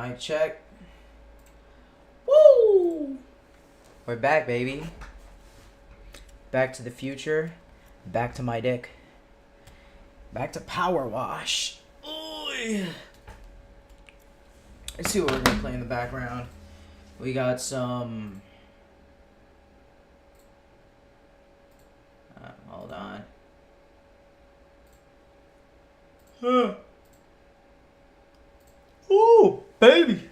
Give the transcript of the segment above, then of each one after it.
Mic check. Woo! We're back, baby. Back to the future. Back to my dick. Back to PowerWash. Oy. Let's see what we're gonna play in the background. We got some. Hold on. Ooh, baby.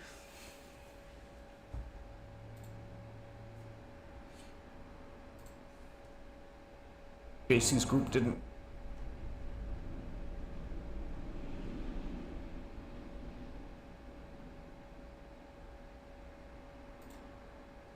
JC's group didn't.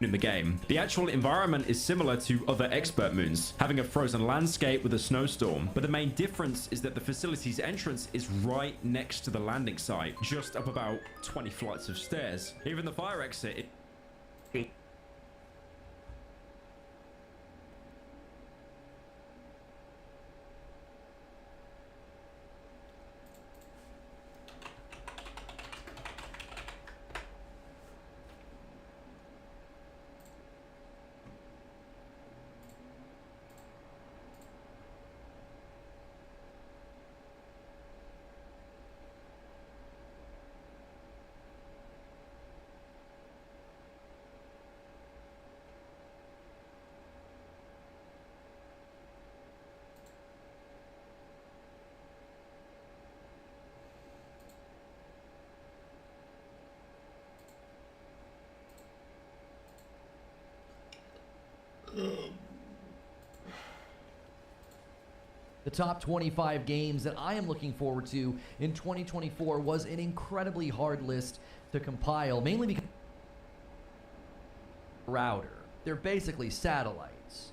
In the game, the actual environment is similar to other expert moons, having a frozen landscape with a snowstorm, but the main difference is that the facility's entrance is right next to the landing site, just up about 20 flights of stairs. Even the fire exit The top 25 games that I am looking forward to in 2024 was an incredibly hard list to compile, mainly because router. They're basically satellites.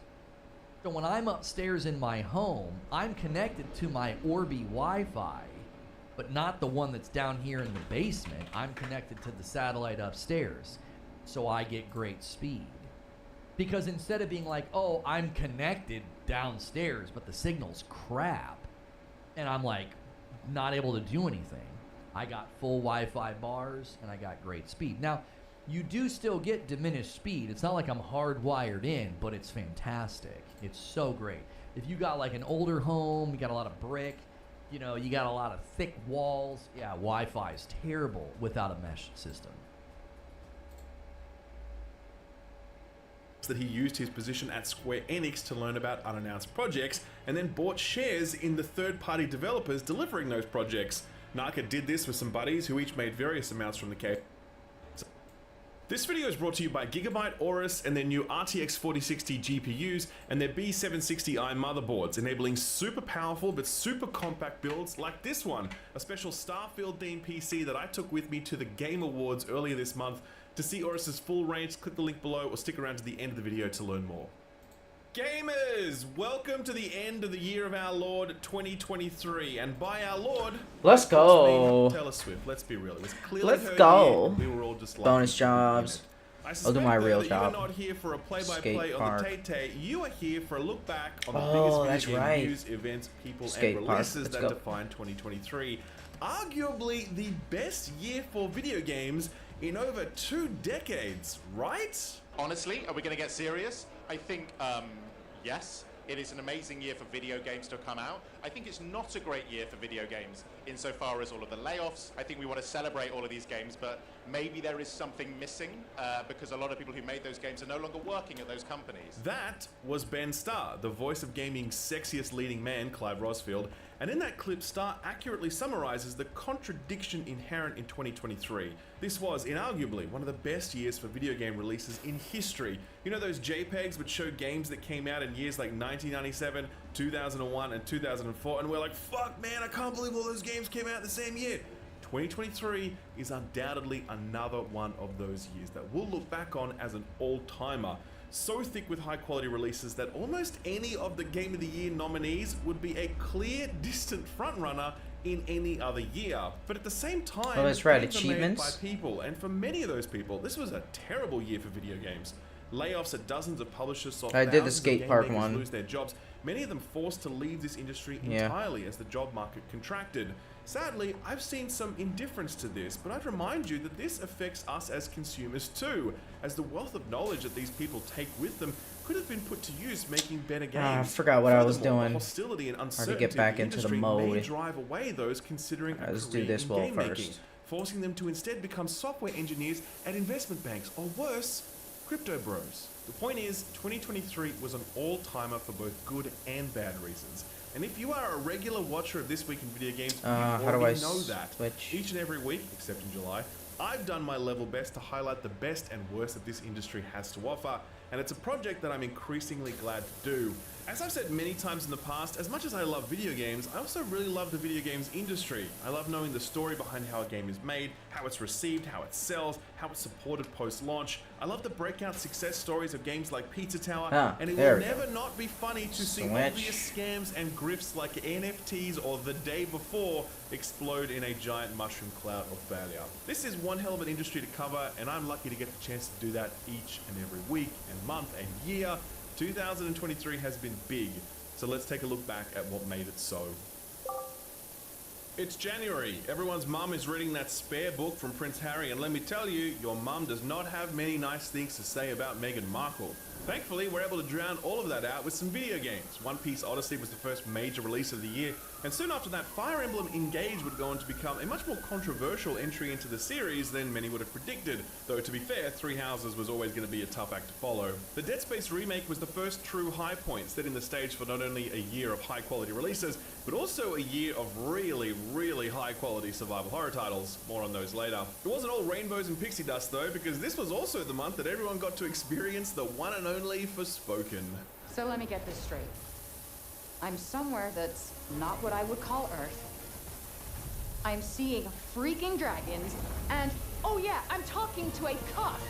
So when I'm upstairs in my home, I'm connected to my Orbi Wi-Fi, but not the one that's down here in the basement. I'm connected to the satellite upstairs, so I get great speed. Because instead of being like, oh, I'm connected downstairs, but the signal's crap, and I'm like not able to do anything, I got full Wi-Fi bars and I got great speed. Now, you do still get diminished speed. It's not like I'm hardwired in, but it's fantastic. It's so great. If you got like an older home, you got a lot of brick, you know, you got a lot of thick walls, yeah, Wi-Fi is terrible without a mesh system. That he used his position at Square Enix to learn about unannounced projects and then bought shares in the third-party developers delivering those projects. Naka did this with some buddies who each made various amounts from the cave. This video is brought to you by Gigabyte Aorus and their new RTX 4060 GPUs and their B760i motherboards, enabling super powerful but super compact builds like this one, a special Starfield themed PC that I took with me to the Game Awards earlier this month. To see Aorus's full range, click the link below or stick around to the end of the video to learn more. Gamers, welcome to the end of the year of our Lord 2023, and by our Lord, Let's go. Taylor Swift. Let's be real, it was clearly Let's her go. year. We were all just like Bonus jobs. I'll do my real job. You're not here for a play-by-play Skate on park. the Tay-Tay. You are here for a look back on the Oh, biggest that's video game right. news, events, people, Skate and park. releases Let's that go. define 2023. Arguably the best year for video games in over 2 decades, right? Honestly, are we going to get serious? I think, yes. It is an amazing year for video games to come out. I think it's not a great year for video games insofar as all of the layoffs. I think we want to celebrate all of these games, but maybe there is something missing because a lot of people who made those games are no longer working at those companies. That was Ben Starr, the voice of gaming's sexiest leading man, Clive Rosfield, and in that clip, Starr accurately summarizes the contradiction inherent in 2023. This was, inarguably, one of the best years for video game releases in history. You know those JPEGs which show games that came out in years like 1997, 2001, and 2004, and we're like, fuck man, I can't believe all those games came out the same year. 2023 is undoubtedly another one of those years that we'll look back on as an all-timer. So thick with high quality releases that almost any of the Game of the Year nominees would be a clear, distant frontrunner in any other year. But at the same time, Oh, that's right, games are made achievements. by people, and for many of those people, this was a terrible year for video games. Layoffs at dozens of publishers saw I did the thousands of skate game park makers one. lose their jobs, many of them forced to leave this industry Yeah. entirely as the job market contracted. Sadly, I've seen some indifference to this, but I'd remind you that this affects us as consumers too, as the wealth of knowledge that these people take with them could have been put to use making better games. I forgot what I was Furthermore, doing. the hostility and Hard to uncertainty get back of the into the industry may mode. drive away those considering a Let's do career this in wall game making, first. forcing them to instead become software engineers at investment banks, or worse, crypto bros. The point is, 2023 was an all-timer for both good and bad reasons. And if you are a regular watcher of This Week in Video Games, you how do already I know that. switch? Each and every week, except in July, I've done my level best to highlight the best and worst that this industry has to offer, and it's a project that I'm increasingly glad to do. As I've said many times in the past, as much as I love video games, I also really love the video games industry. I love knowing the story behind how a game is made, how it's received, how it sells, how it's supported post-launch. I love the breakout success stories of games like Pizza Tower, and it there will we go. never not be funny to see Switch. obvious scams and grifts like NFTs or The Day Before explode in a giant mushroom cloud of failure. This is one hell of an industry to cover, and I'm lucky to get the chance to do that each and every week and month and year. 2023 has been big, so let's take a look back at what made it so. It's January. Everyone's mum is reading that spare book from Prince Harry, and let me tell you, your mum does not have many nice things to say about Meghan Markle. Thankfully, we're able to drown all of that out with some video games. One Piece Odyssey was the first major release of the year, and soon after that, Fire Emblem Engage would go on to become a much more controversial entry into the series than many would have predicted, though to be fair, Three Houses was always going to be a tough act to follow. The Dead Space remake was the first true high point, setting the stage for not only a year of high quality releases, but also a year of really high quality survival horror titles. More on those later. It wasn't all rainbows and pixie dust though, because this was also the month that everyone got to experience the one and only Forspoken. So let me get this straight. I'm somewhere that's not what I would call Earth. I'm seeing freaking dragons, and oh yeah, I'm talking to a cuff.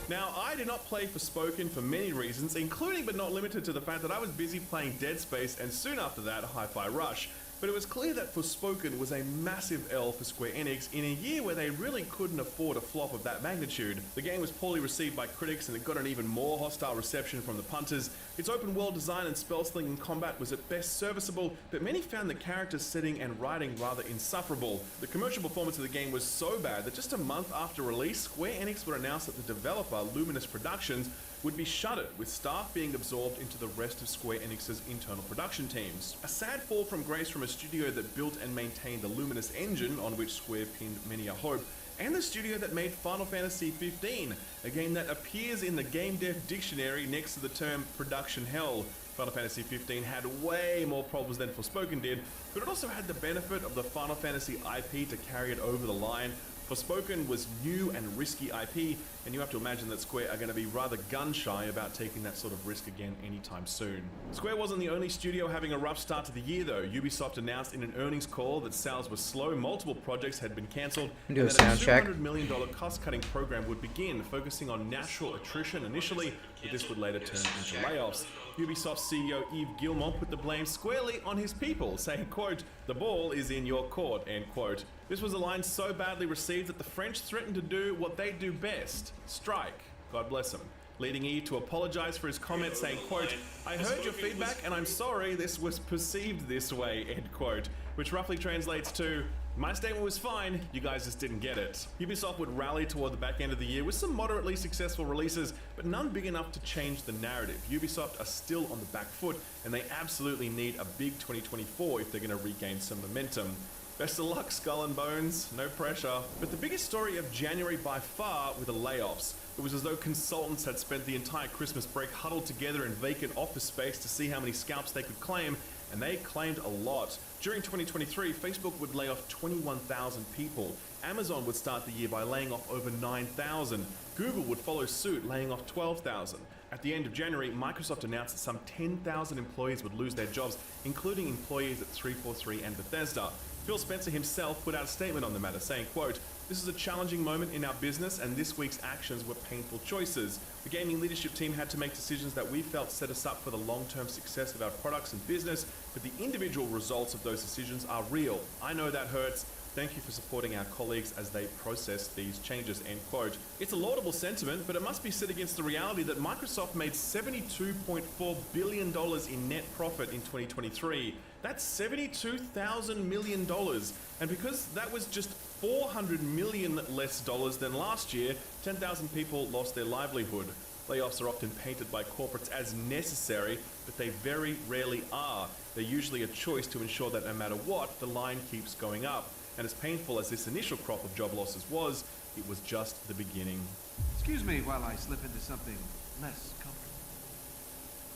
Now, I did not play Forspoken for many reasons, including but not limited to the fact that I was busy playing Dead Space and soon after that, Hi-Fi Rush. But it was clear that Forspoken was a massive L for Square Enix in a year where they really couldn't afford a flop of that magnitude. The game was poorly received by critics and it got an even more hostile reception from the punters. Its open world design and spell-slinging combat was at best serviceable, but many found the character setting and writing rather insufferable. The commercial performance of the game was so bad that just a month after release, Square Enix would announce that the developer, Luminous Productions, would be shuttered, with staff being absorbed into the rest of Square Enix's internal production teams. A sad fall from grace from a studio that built and maintained the Luminous engine, on which Square pinned many a hope, and the studio that made Final Fantasy XV, a game that appears in the game dev dictionary next to the term production hell. Final Fantasy XV had way more problems than Forspoken did, but it also had the benefit of the Final Fantasy IP to carry it over the line. Forspoken was new and risky IP, and you have to imagine that Square are going to be rather gun-shy about taking that sort of risk again anytime soon. Square wasn't the only studio having a rough start to the year though. Ubisoft announced in an earnings call that sales were slow, multiple projects had been cancelled, and Do a that sound check. $200 million cost-cutting program would begin, focusing on natural attrition initially, but this would later turn into layoffs. Ubisoft CEO Yves Guillemot put the blame squarely on his people, saying, quote, "The ball is in your court," end quote. This was a line so badly received that the French threatened to do what they do best, strike. God bless them. Leading Yves to apologize for his comment, saying, quote, "I heard your feedback and I'm sorry this was perceived this way," end quote, which roughly translates to, "My statement was fine, you guys just didn't get it." Ubisoft would rally toward the back end of the year with some moderately successful releases, but none big enough to change the narrative. Ubisoft are still on the back foot, and they absolutely need a big 2024 if they're going to regain some momentum. Best of luck, Skull and Bones, no pressure. But the biggest story of January by far were the layoffs. It was as though consultants had spent the entire Christmas break huddled together in vacant office space to see how many scalps they could claim, and they claimed a lot. During 2023, Facebook would lay off 21,000 people. Amazon would start the year by laying off over 9,000. Google would follow suit, laying off 12,000. At the end of January, Microsoft announced that some 10,000 employees would lose their jobs, including employees at 343 and Bethesda. Phil Spencer himself put out a statement on the matter, saying, quote, "This is a challenging moment in our business, and this week's actions were painful choices. The gaming leadership team had to make decisions that we felt set us up for the long-term success of our products and business, but the individual results of those decisions are real. I know that hurts. Thank you for supporting our colleagues as they process these changes, end quote. It's a laudable sentiment, but it must be set against the reality that Microsoft made $72.4 billion in net profit in 2023. That's $72,000 million. And because that was just $400 million less dollars than last year, 10,000 people lost their livelihood. Layoffs are often painted by corporates as necessary, but they very rarely are. They're usually a choice to ensure that no matter what, the line keeps going up. And as painful as this initial crop of job losses was, it was just the beginning. Excuse me while I slip into something less comfortable.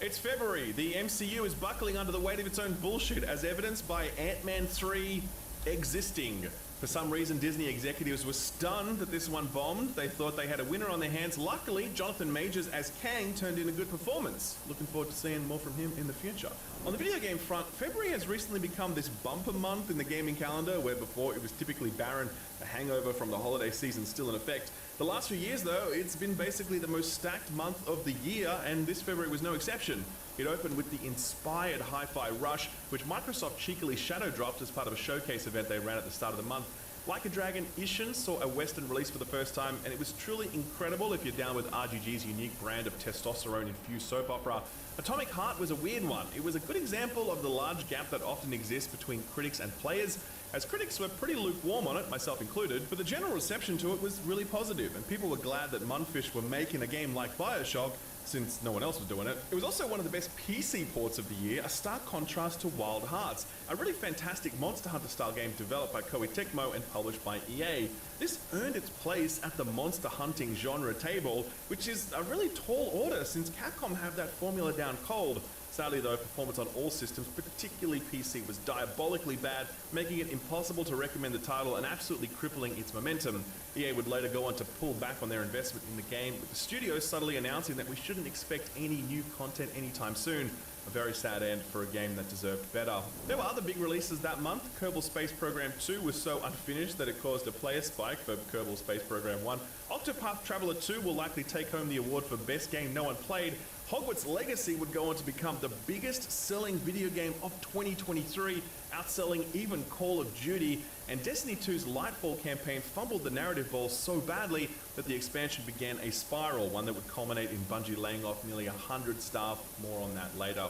It's February. The MCU is buckling under the weight of its own bullshit, as evidenced by Ant-Man 3 existing. For some reason, Disney executives were stunned that this one bombed. They thought they had a winner on their hands. Luckily, Jonathan Majors as Kang turned in a good performance. Looking forward to seeing more from him in the future. On the video game front, February has recently become this bumper month in the gaming calendar, where before it was typically barren, a hangover from the holiday season still in effect. The last few years, though, it's been basically the most stacked month of the year, and this February was no exception. It opened with the inspired Hi-Fi Rush, which Microsoft cheekily shadow dropped as part of a showcase event they ran at the start of the month. Like a Dragon Ishin saw a Western release for the first time, and it was truly incredible if you're down with RGG's unique brand of testosterone-infused soap opera. Atomic Heart was a weird one. It was a good example of the large gap that often exists between critics and players, as critics were pretty lukewarm on it, myself included, but the general reception to it was really positive, and people were glad that Munfish were making a game like BioShock, since no one else was doing it. It was also one of the best PC ports of the year, a stark contrast to Wild Hearts, a really fantastic Monster Hunter style game developed by Koei Tecmo and published by EA. This earned its place at the monster hunting genre table, which is a really tall order since Capcom have that formula down cold. Sadly though, performance on all systems, particularly PC, was diabolically bad, making it impossible to recommend the title and absolutely crippling its momentum. EA would later go on to pull back on their investment in the game, with the studio subtly announcing that we shouldn't expect any new content anytime soon. A very sad end for a game that deserved better. There were other big releases that month. Kerbal Space Program 2 was so unfinished that it caused a player spike for Kerbal Space Program 1. Octopath Traveler 2 will likely take home the award for best game no one played. Hogwarts Legacy would go on to become the biggest selling video game of 2023, outselling even Call of Duty, and Destiny 2's Lightfall campaign fumbled the narrative ball so badly that the expansion began a spiral, one that would culminate in Bungie laying off nearly 100 staff. More on that later.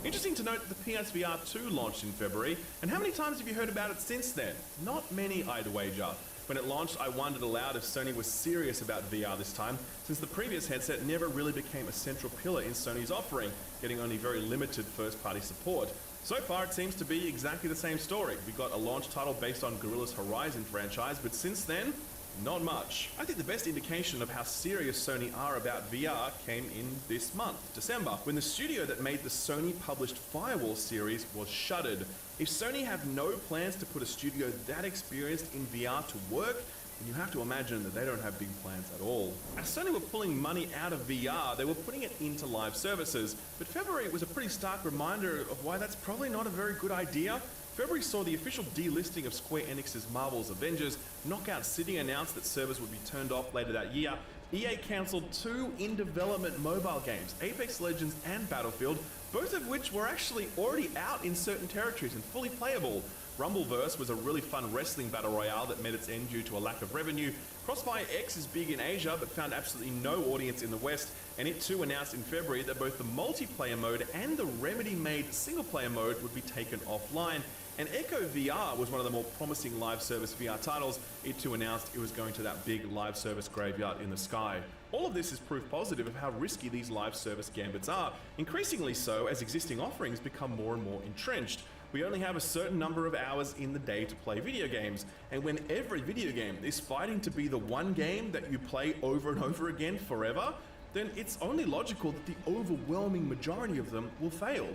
Interesting to note that the PSVR 2 launched in February, and how many times have you heard about it since then? Not many, I'd wager. When it launched, I wondered aloud if Sony was serious about VR this time, since the previous headset never really became a central pillar in Sony's offering, getting only very limited first-party support. So far, it seems to be exactly the same story. We got a launch title based on Guerrilla's Horizon franchise, but since then, not much. I think the best indication of how serious Sony are about VR came in this month, December, when the studio that made the Sony-published Firewall series was shuttered. If Sony have no plans to put a studio that experienced in VR to work, then you have to imagine that they don't have big plans at all. As Sony were pulling money out of VR, they were putting it into live services, but February was a pretty stark reminder of why that's probably not a very good idea. February saw the official delisting of Square Enix's Marvel's Avengers. Knockout City announced that servers would be turned off later that year. EA cancelled 2 in-development mobile games, Apex Legends and Battlefield, both of which were actually already out in certain territories and fully playable. Rumbleverse was a really fun wrestling battle royale that met its end due to a lack of revenue. Crossfire X is big in Asia but found absolutely no audience in the West, and it too announced in February that both the multiplayer mode and the Remedy-made single-player mode would be taken offline. And Echo VR was one of the more promising live service VR titles. It too announced it was going to that big live service graveyard in the sky. All of this is proof positive of how risky these live service gambits are, increasingly so as existing offerings become more and more entrenched. We only have a certain number of hours in the day to play video games, and when every video game is fighting to be the one game that you play over and over again forever, then it's only logical that the overwhelming majority of them will fail.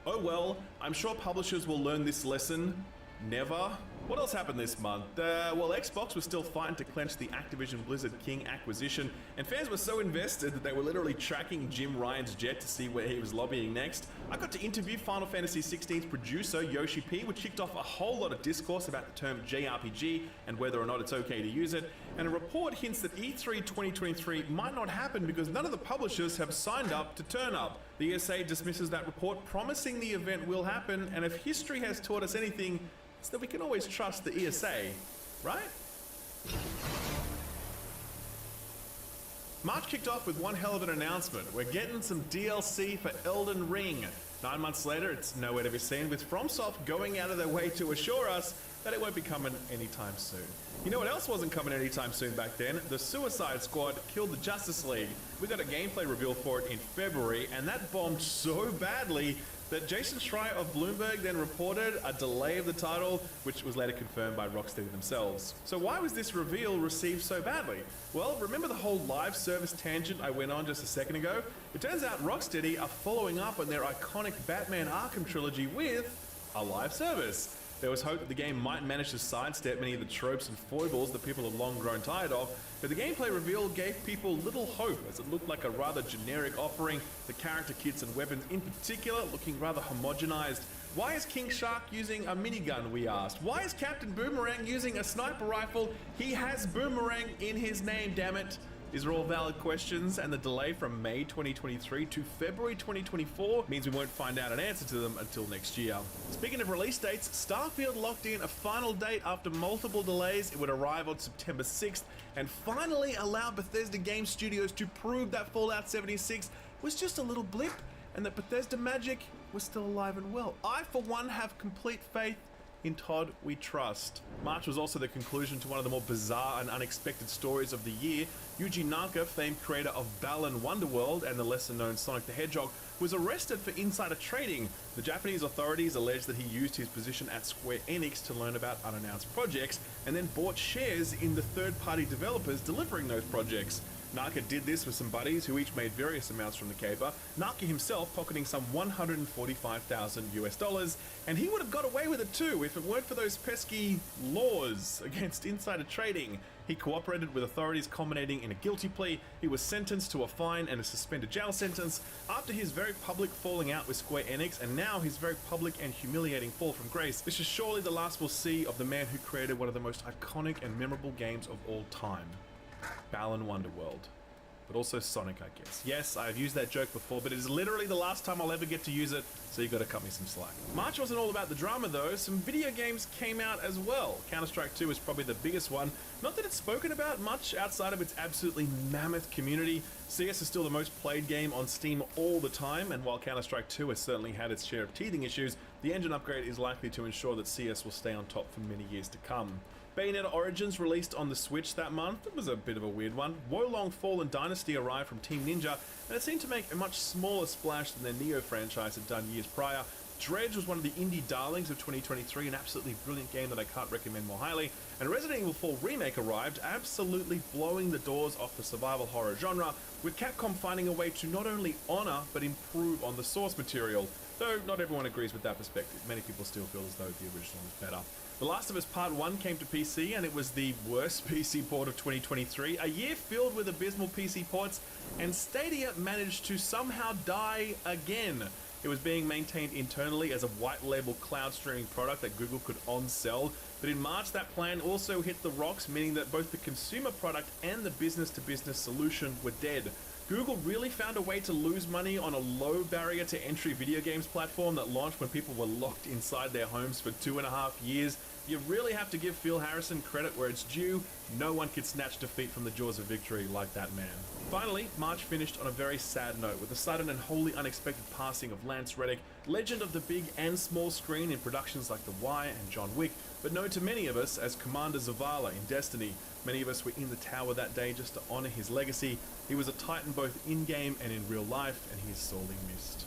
Oh well, I'm sure publishers will learn this lesson. Never. What else happened this month? Well, Xbox was still fighting to clench the Activision Blizzard King acquisition, and fans were so invested that they were literally tracking Jim Ryan's jet to see where he was lobbying next. I got to interview Final Fantasy XVI's producer, Yoshi P, which kicked off a whole lot of discourse about the term JRPG and whether or not it's okay to use it, and a report hints that E3 2023 might not happen because none of the publishers have signed up to turn up. The ESA dismisses that report, promising the event will happen, and if history has taught us anything, so that we can always trust the ESA, right? March kicked off with one hell of an announcement. We're getting some DLC for Elden Ring. 9 months later, it's nowhere to be seen, with FromSoft going out of their way to assure us that it won't be coming anytime soon. You know what else wasn't coming anytime soon back then? The Suicide Squad killed the Justice League. We got a gameplay reveal for it in February, and that bombed so badly that Jason Schreier of Bloomberg then reported a delay of the title, which was later confirmed by Rocksteady themselves. So why was this reveal received so badly? Well, remember the whole live service tangent I went on just a second ago? It turns out Rocksteady are following up on their iconic Batman Arkham trilogy with a live service. There was hope that the game might manage to sidestep many of the tropes and foibles that people have long grown tired of, but the gameplay reveal gave people little hope, as it looked like a rather generic offering, the character kits and weapons in particular looking rather homogenized. Why is King Shark using a minigun, we asked? Why is Captain Boomerang using a sniper rifle? He has Boomerang in his name, damn it. These are all valid questions, and the delay from May 2023 to February 2024 means we won't find out an answer to them until next year. Speaking of release dates, Starfield locked in a final date after multiple delays. It would arrive on September 6th and finally allow Bethesda Game Studios to prove that Fallout 76 was just a little blip and that Bethesda magic was still alive and well. I, for one, have complete faith in Todd we trust. March was also the conclusion to one of the more bizarre and unexpected stories of the year. Yuji Naka, famed creator of Balan Wonderworld and the lesser-known Sonic the Hedgehog, was arrested for insider trading. The Japanese authorities alleged that he used his position at Square Enix to learn about unannounced projects and then bought shares in the third-party developers delivering those projects. Naka did this with some buddies who each made various amounts from the caper, Naka himself pocketing some $145,000, and he would have got away with it too if it weren't for those pesky laws against insider trading. He cooperated with authorities, culminating in a guilty plea. He was sentenced to a fine and a suspended jail sentence after his very public falling out with Square Enix, and now his very public and humiliating fall from grace. This is surely the last we'll see of the man who created one of the most iconic and memorable games of all time. Balan Wonderworld. But also Sonic, I guess. Yes, I've used that joke before, but it is literally the last time I'll ever get to use it, so you gotta cut me some slack. March wasn't all about the drama though. Some video games came out as well. Counter-Strike 2 is probably the biggest one. Not that it's spoken about much outside of its absolutely mammoth community. CS is still the most played game on Steam all the time, and while Counter-Strike 2 has certainly had its share of teething issues, the engine upgrade is likely to ensure that CS will stay on top for many years to come. Bayonetta Origins released on the Switch that month. It was a bit of a weird one. Wolong Fallen Dynasty arrived from Team Ninja, and it seemed to make a much smaller splash than their Neo franchise had done years prior. Dredge was one of the indie darlings of 2023, an absolutely brilliant game that I can't recommend more highly. And Resident Evil 4 Remake arrived, absolutely blowing the doors off the survival horror genre, with Capcom finding a way to not only honor, but improve on the source material. Though not everyone agrees with that perspective. Many people still feel as though the original is better. The Last of Us Part 1 came to PC, and it was the worst PC port of 2023, a year filled with abysmal PC ports, and Stadia managed to somehow die again. It was being maintained internally as a white label cloud streaming product that Google could on-sell, but in March that plan also hit the rocks, meaning that both the consumer product and the business-to-business solution were dead. Google really found a way to lose money on a low barrier to entry video games platform that launched when people were locked inside their homes for 2.5 years. You really have to give Phil Harrison credit where it's due. No one could snatch defeat from the jaws of victory like that man. Finally, March finished on a very sad note with the sudden and wholly unexpected passing of Lance Reddick, legend of the big and small screen in productions like The Wire and John Wick, but known to many of us as Commander Zavala in Destiny. Many of us were in the tower that day just to honor his legacy. He was a titan both in-game and in real life, and he is sorely missed.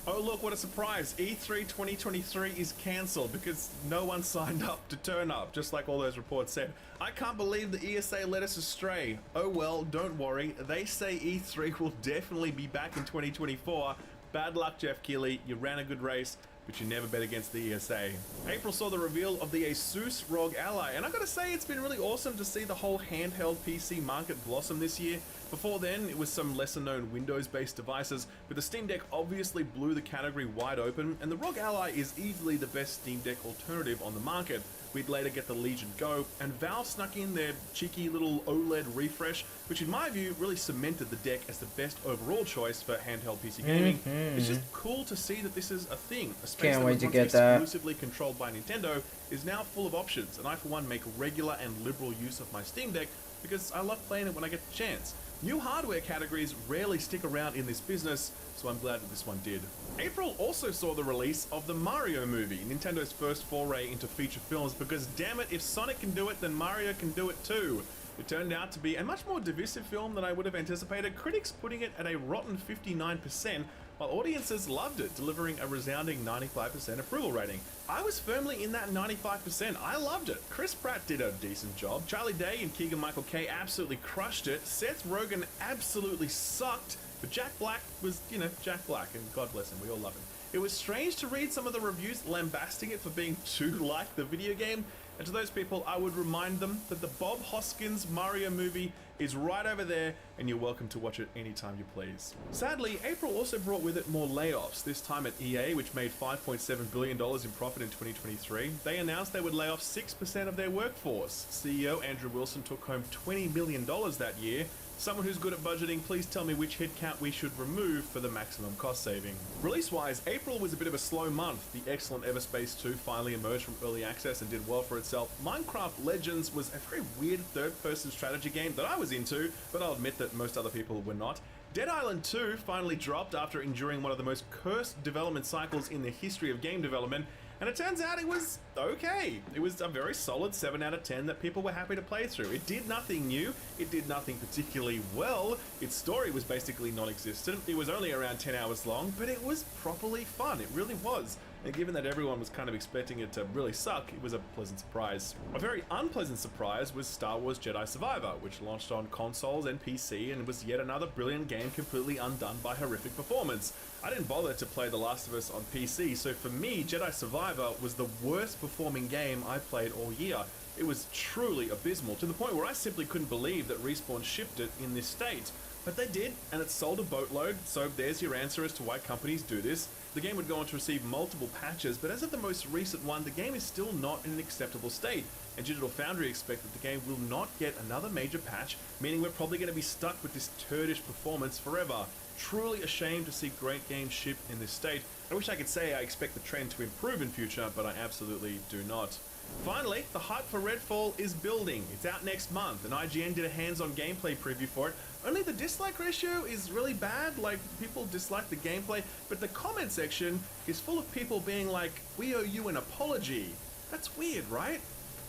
Oh look, what a surprise! E3 2023 is cancelled because no one signed up to turn up, just like all those reports said. I can't believe the ESA led us astray. Oh well, don't worry. They say E3 will definitely be back in 2024. Bad luck, Jeff Keighley. You ran a good race, but you never bet against the ESA. April saw the reveal of the Asus ROG Ally, and I gotta say it's been really awesome to see the whole handheld PC market blossom this year. Before then, it was some lesser-known Windows-based devices, but the Steam Deck obviously blew the category wide open, and the ROG Ally is easily the best Steam Deck alternative on the market. We'd later get the Legion Go, and Valve snuck in their cheeky little OLED refresh, which in my view really cemented the deck as the best overall choice for handheld PC gaming. It's just cool to see that this is a thing. A space Can't that wait was to once get that. exclusively controlled by Nintendo is now full of options, and I for one make regular and liberal use of my Steam Deck because I love playing it when I get the chance. New hardware categories rarely stick around in this business, so I'm glad that this one did. April also saw the release of the Mario movie, Nintendo's first foray into feature films, because damn it, if Sonic can do it, then Mario can do it too. It turned out to be a much more divisive film than I would have anticipated, critics putting it at a rotten 59%, while audiences loved it, delivering a resounding 95% approval rating. I was firmly in that 95%. I loved it. Chris Pratt did a decent job. Charlie Day and Keegan-Michael Kay absolutely crushed it. Seth Rogen absolutely sucked. But Jack Black was, Jack Black, and God bless him, we all love him. It was strange to read some of the reviews lambasting it for being too like the video game, and to those people, I would remind them that the Bob Hoskins Mario movie is right over there, and you're welcome to watch it anytime you please. Sadly, April also brought with it more layoffs, this time at EA, which made $5.7 billion in profit in 2023. They announced they would lay off 6% of their workforce. CEO Andrew Wilson took home $20 million that year. Someone who's good at budgeting, please tell me which headcount we should remove for the maximum cost saving. Release-wise, April was a bit of a slow month. The excellent Everspace 2 finally emerged from early access and did well for itself. Minecraft Legends was a very weird third-person strategy game that I was into, but I'll admit that most other people were not. Dead Island 2 finally dropped after enduring one of the most cursed development cycles in the history of game development, and it turns out it was okay. It was a very solid 7 out of 10 that people were happy to play through. It did nothing new, it did nothing particularly well, its story was basically non-existent, it was only around 10 hours long, but it was properly fun, it really was. And given that everyone was kind of expecting it to really suck, it was a pleasant surprise. A very unpleasant surprise was Star Wars Jedi Survivor, which launched on consoles and PC and was yet another brilliant game completely undone by horrific performance. I didn't bother to play The Last of Us on PC, so for me, Jedi Survivor was the worst performing game I played all year. It was truly abysmal, to the point where I simply couldn't believe that Respawn shipped it in this state. But they did, and it sold a boatload, so there's your answer as to why companies do this. The game would go on to receive multiple patches, but as of the most recent one, the game is still not in an acceptable state, and Digital Foundry expect that the game will not get another major patch, meaning we're probably going to be stuck with this turdish performance forever. Truly a shame to see great games shipped in this state. I wish I could say I expect the trend to improve in future, but I absolutely do not. Finally, the hype for Redfall is building. It's out next month, and IGN did a hands-on gameplay preview for it. Only the dislike ratio is really bad, like people dislike the gameplay, but the comment section is full of people being like, we owe you an apology. That's weird, right?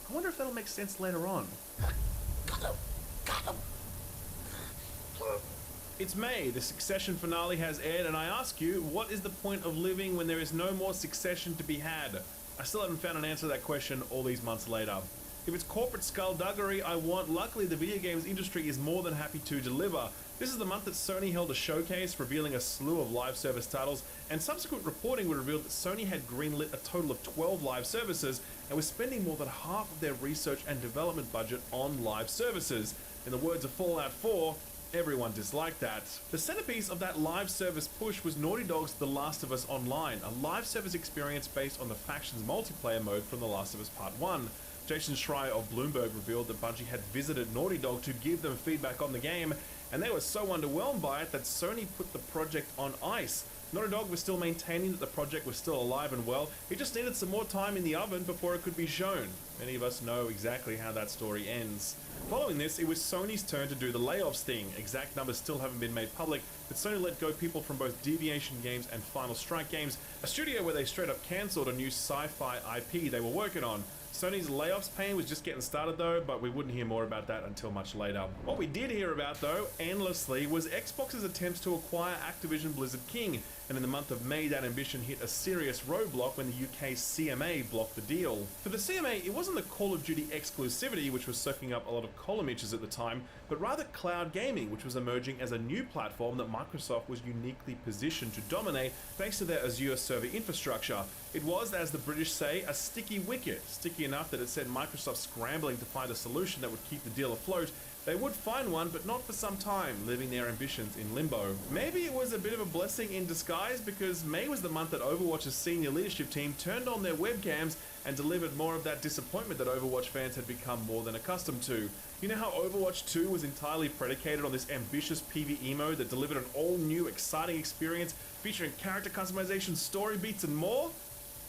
I wonder if that'll make sense later on. It's May, the Succession finale has aired, and I ask you, what is the point of living when there is no more Succession to be had? I still haven't found an answer to that question all these months later. If it's corporate skullduggery I want, luckily the video games industry is more than happy to deliver. This is the month that Sony held a showcase revealing a slew of live service titles, and subsequent reporting would reveal that Sony had greenlit a total of 12 live services and was spending more than half of their research and development budget on live services. In the words of Fallout 4, everyone disliked that. The centerpiece of that live service push was Naughty Dog's The Last of Us Online, a live service experience based on the faction's multiplayer mode from The Last of Us Part 1. Jason Schreier of Bloomberg revealed that Bungie had visited Naughty Dog to give them feedback on the game, and they were so underwhelmed by it that Sony put the project on ice. Naughty Dog was still maintaining that the project was still alive and well, it just needed some more time in the oven before it could be shown. Many of us know exactly how that story ends. Following this, it was Sony's turn to do the layoffs thing. Exact numbers still haven't been made public, but Sony let go people from both Deviation Games and Final Strike Games, a studio where they straight up cancelled a new sci-fi IP they were working on. Sony's layoffs pain was just getting started though, but we wouldn't hear more about that until much later. What we did hear about though, endlessly, was Xbox's attempts to acquire Activision Blizzard King, and in the month of May that ambition hit a serious roadblock when the UK CMA blocked the deal. For the CMA, it wasn't the Call of Duty exclusivity which was soaking up a lot of column inches at the time, but rather cloud gaming, which was emerging as a new platform that Microsoft was uniquely positioned to dominate thanks to their Azure server infrastructure. It was, as the British say, a sticky wicket, sticky enough that it sent Microsoft scrambling to find a solution that would keep the deal afloat. They would find one, but not for some time, leaving their ambitions in limbo. Maybe it was a bit of a blessing in disguise, because May was the month that Overwatch's senior leadership team turned on their webcams and delivered more of that disappointment that Overwatch fans had become more than accustomed to. You know how Overwatch 2 was entirely predicated on this ambitious PvE mode that delivered an all-new, exciting experience featuring character customization, story beats, and more?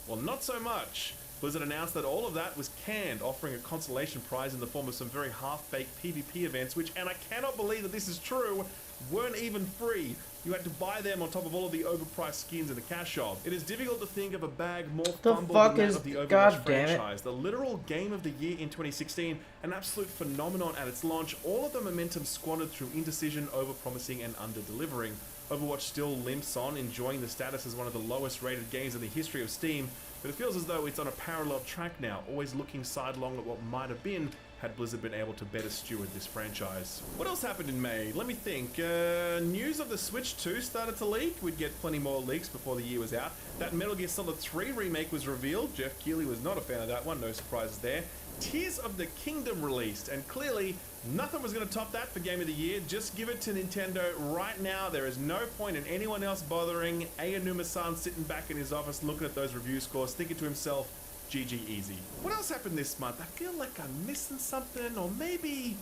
Well, not so much. Blizzard announced that all of that was canned, offering a consolation prize in the form of some very half-baked PvP events, which, and I cannot believe that this is true, weren't even free. You had to buy them on top of all of the overpriced skins in the cash shop. It is difficult to think of a bag more fumbled than that of the Overwatch franchise. The literal game of the year in 2016, an absolute phenomenon at its launch, all of the momentum squandered through indecision, overpromising, and under-delivering. Overwatch still limps on, enjoying the status as one of the lowest rated games in the history of Steam, but it feels as though it's on a parallel track now, always looking sidelong at what might have been had Blizzard been able to better steward this franchise. What else happened in May? Let me think. News of the Switch 2 started to leak. We'd get plenty more leaks before the year was out. That Metal Gear Solid 3 remake was revealed. Jeff Keighley was not a fan of that one, no surprises there. Tears of the Kingdom released, and clearly nothing was going to top that for Game of the Year. Just give it to Nintendo right now. There is no point in anyone else bothering. Aonuma-san sitting back in his office looking at those review scores, thinking to himself, GG easy. What else happened this month? I feel like I'm missing something, or maybe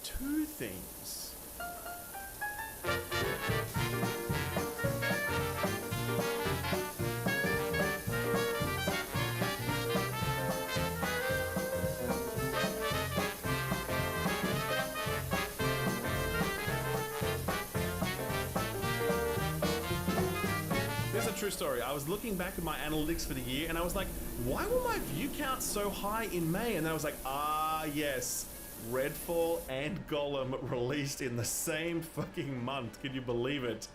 two things. True story. I was looking back at my analytics for the year and I was like, why were my view counts so high in May? And then I was like, yes, Redfall and Golem released in the same fucking month. Can you believe it?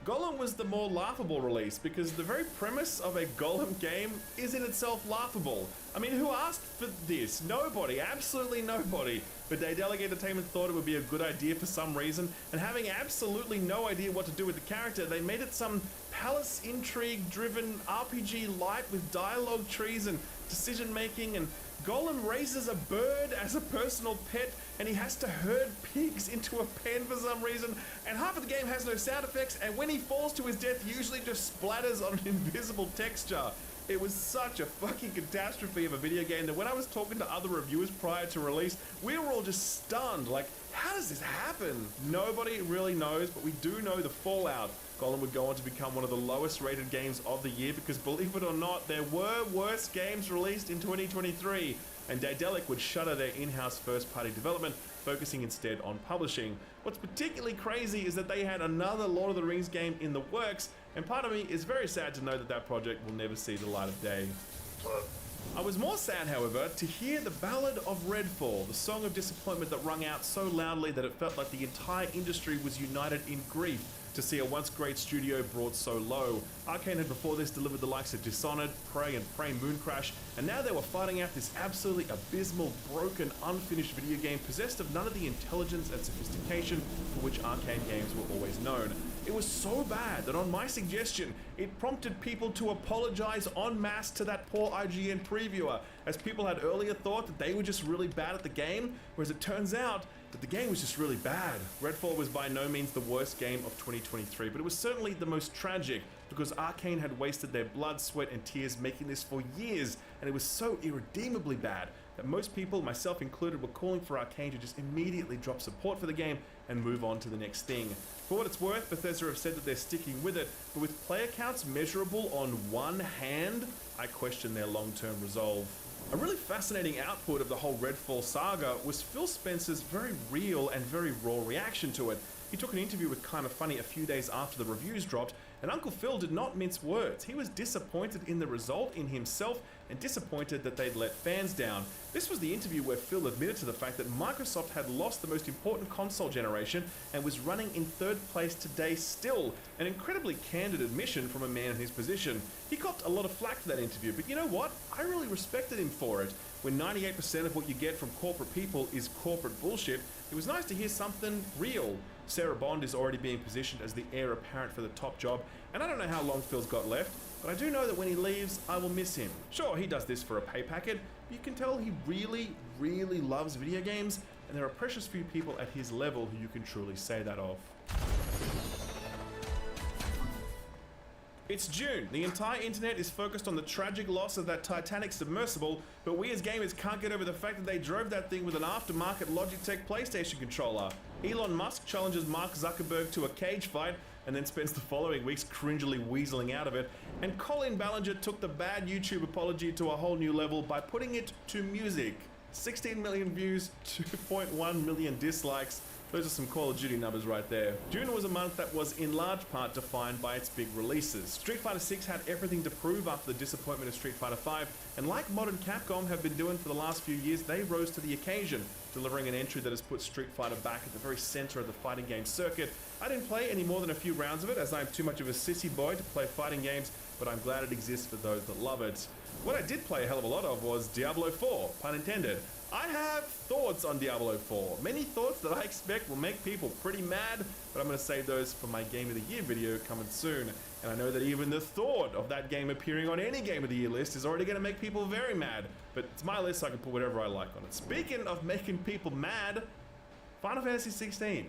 Golem was the more laughable release because the very premise of a Golem game is in itself laughable. I mean, who asked for this? Nobody, absolutely nobody. But Daedalic Entertainment thought it would be a good idea for some reason, and having absolutely no idea what to do with the character, they made it some palace intrigue-driven RPG light with dialogue trees and decision-making, and Golem raises a bird as a personal pet, and he has to herd pigs into a pen for some reason, and half of the game has no sound effects, and when he falls to his death, usually just splatters on an invisible texture. It was such a fucking catastrophe of a video game that when I was talking to other reviewers prior to release, we were all just stunned. Like, how does this happen? Nobody really knows, but we do know the fallout. Golem would go on to become one of the lowest rated games of the year because, believe it or not, there were worse games released in 2023, and Daedalic would shutter their in-house first-party development, focusing instead on publishing. What's particularly crazy is that they had another Lord of the Rings game in the works, and part of me is very sad to know that that project will never see the light of day. I was more sad, however, to hear the Ballad of Redfall, the song of disappointment that rung out so loudly that it felt like the entire industry was united in grief to see a once great studio brought so low. Arcane had before this delivered the likes of Dishonored, Prey, and Prey Mooncrash, and now they were fighting out this absolutely abysmal, broken, unfinished video game possessed of none of the intelligence and sophistication for which Arcane games were always known. It was so bad that on my suggestion, it prompted people to apologize en masse to that poor IGN previewer, as people had earlier thought that they were just really bad at the game, whereas it turns out that the game was just really bad. Redfall was by no means the worst game of 2023, but it was certainly the most tragic because Arcane had wasted their blood, sweat, and tears making this for years, and it was so irredeemably bad that most people, myself included, were calling for Arcane to just immediately drop support for the game and move on to the next thing. For what it's worth, Bethesda have said that they're sticking with it, but with player counts measurable on one hand, I question their long-term resolve. A really fascinating output of the whole Redfall saga was Phil Spencer's very real and very raw reaction to it. He took an interview with Kinda Funny a few days after the reviews dropped, and Uncle Phil did not mince words. He was disappointed in the result, in himself, and disappointed that they'd let fans down. This was the interview where Phil admitted to the fact that Microsoft had lost the most important console generation and was running in third place today still, an incredibly candid admission from a man in his position. He copped a lot of flack for that interview, but you know what? I really respected him for it. When 98% of what you get from corporate people is corporate bullshit, it was nice to hear something real. Sarah Bond is already being positioned as the heir apparent for the top job, and I don't know how long Phil's got left, but I do know that when he leaves, I will miss him. Sure, he does this for a pay packet, but you can tell he really, really loves video games, and there are precious few people at his level who you can truly say that of. It's June. The entire internet is focused on the tragic loss of that Titanic submersible, but we as gamers can't get over the fact that they drove that thing with an aftermarket Logitech PlayStation controller. Elon Musk challenges Mark Zuckerberg to a cage fight and then spends the following weeks cringily weaseling out of it. And Colin Ballinger took the bad YouTube apology to a whole new level by putting it to music. 16 million views, 2.1 million dislikes. Those are some Call of Duty numbers right there. June was a month that was in large part defined by its big releases. Street Fighter 6 had everything to prove after the disappointment of Street Fighter 5, and like modern Capcom have been doing for the last few years, they rose to the occasion, delivering an entry that has put Street Fighter back at the very center of the fighting game circuit. I didn't play any more than a few rounds of it, as I'm too much of a sissy boy to play fighting games, but I'm glad it exists for those that love it. What I did play a hell of a lot of was Diablo 4, pun intended. I have thoughts on Diablo 4. Many thoughts that I expect will make people pretty mad, but I'm going to save those for my Game of the Year video coming soon. And I know that even the thought of that game appearing on any Game of the Year list is already going to make people very mad. But it's my list, so I can put whatever I like on it. Speaking of making people mad, Final Fantasy 16.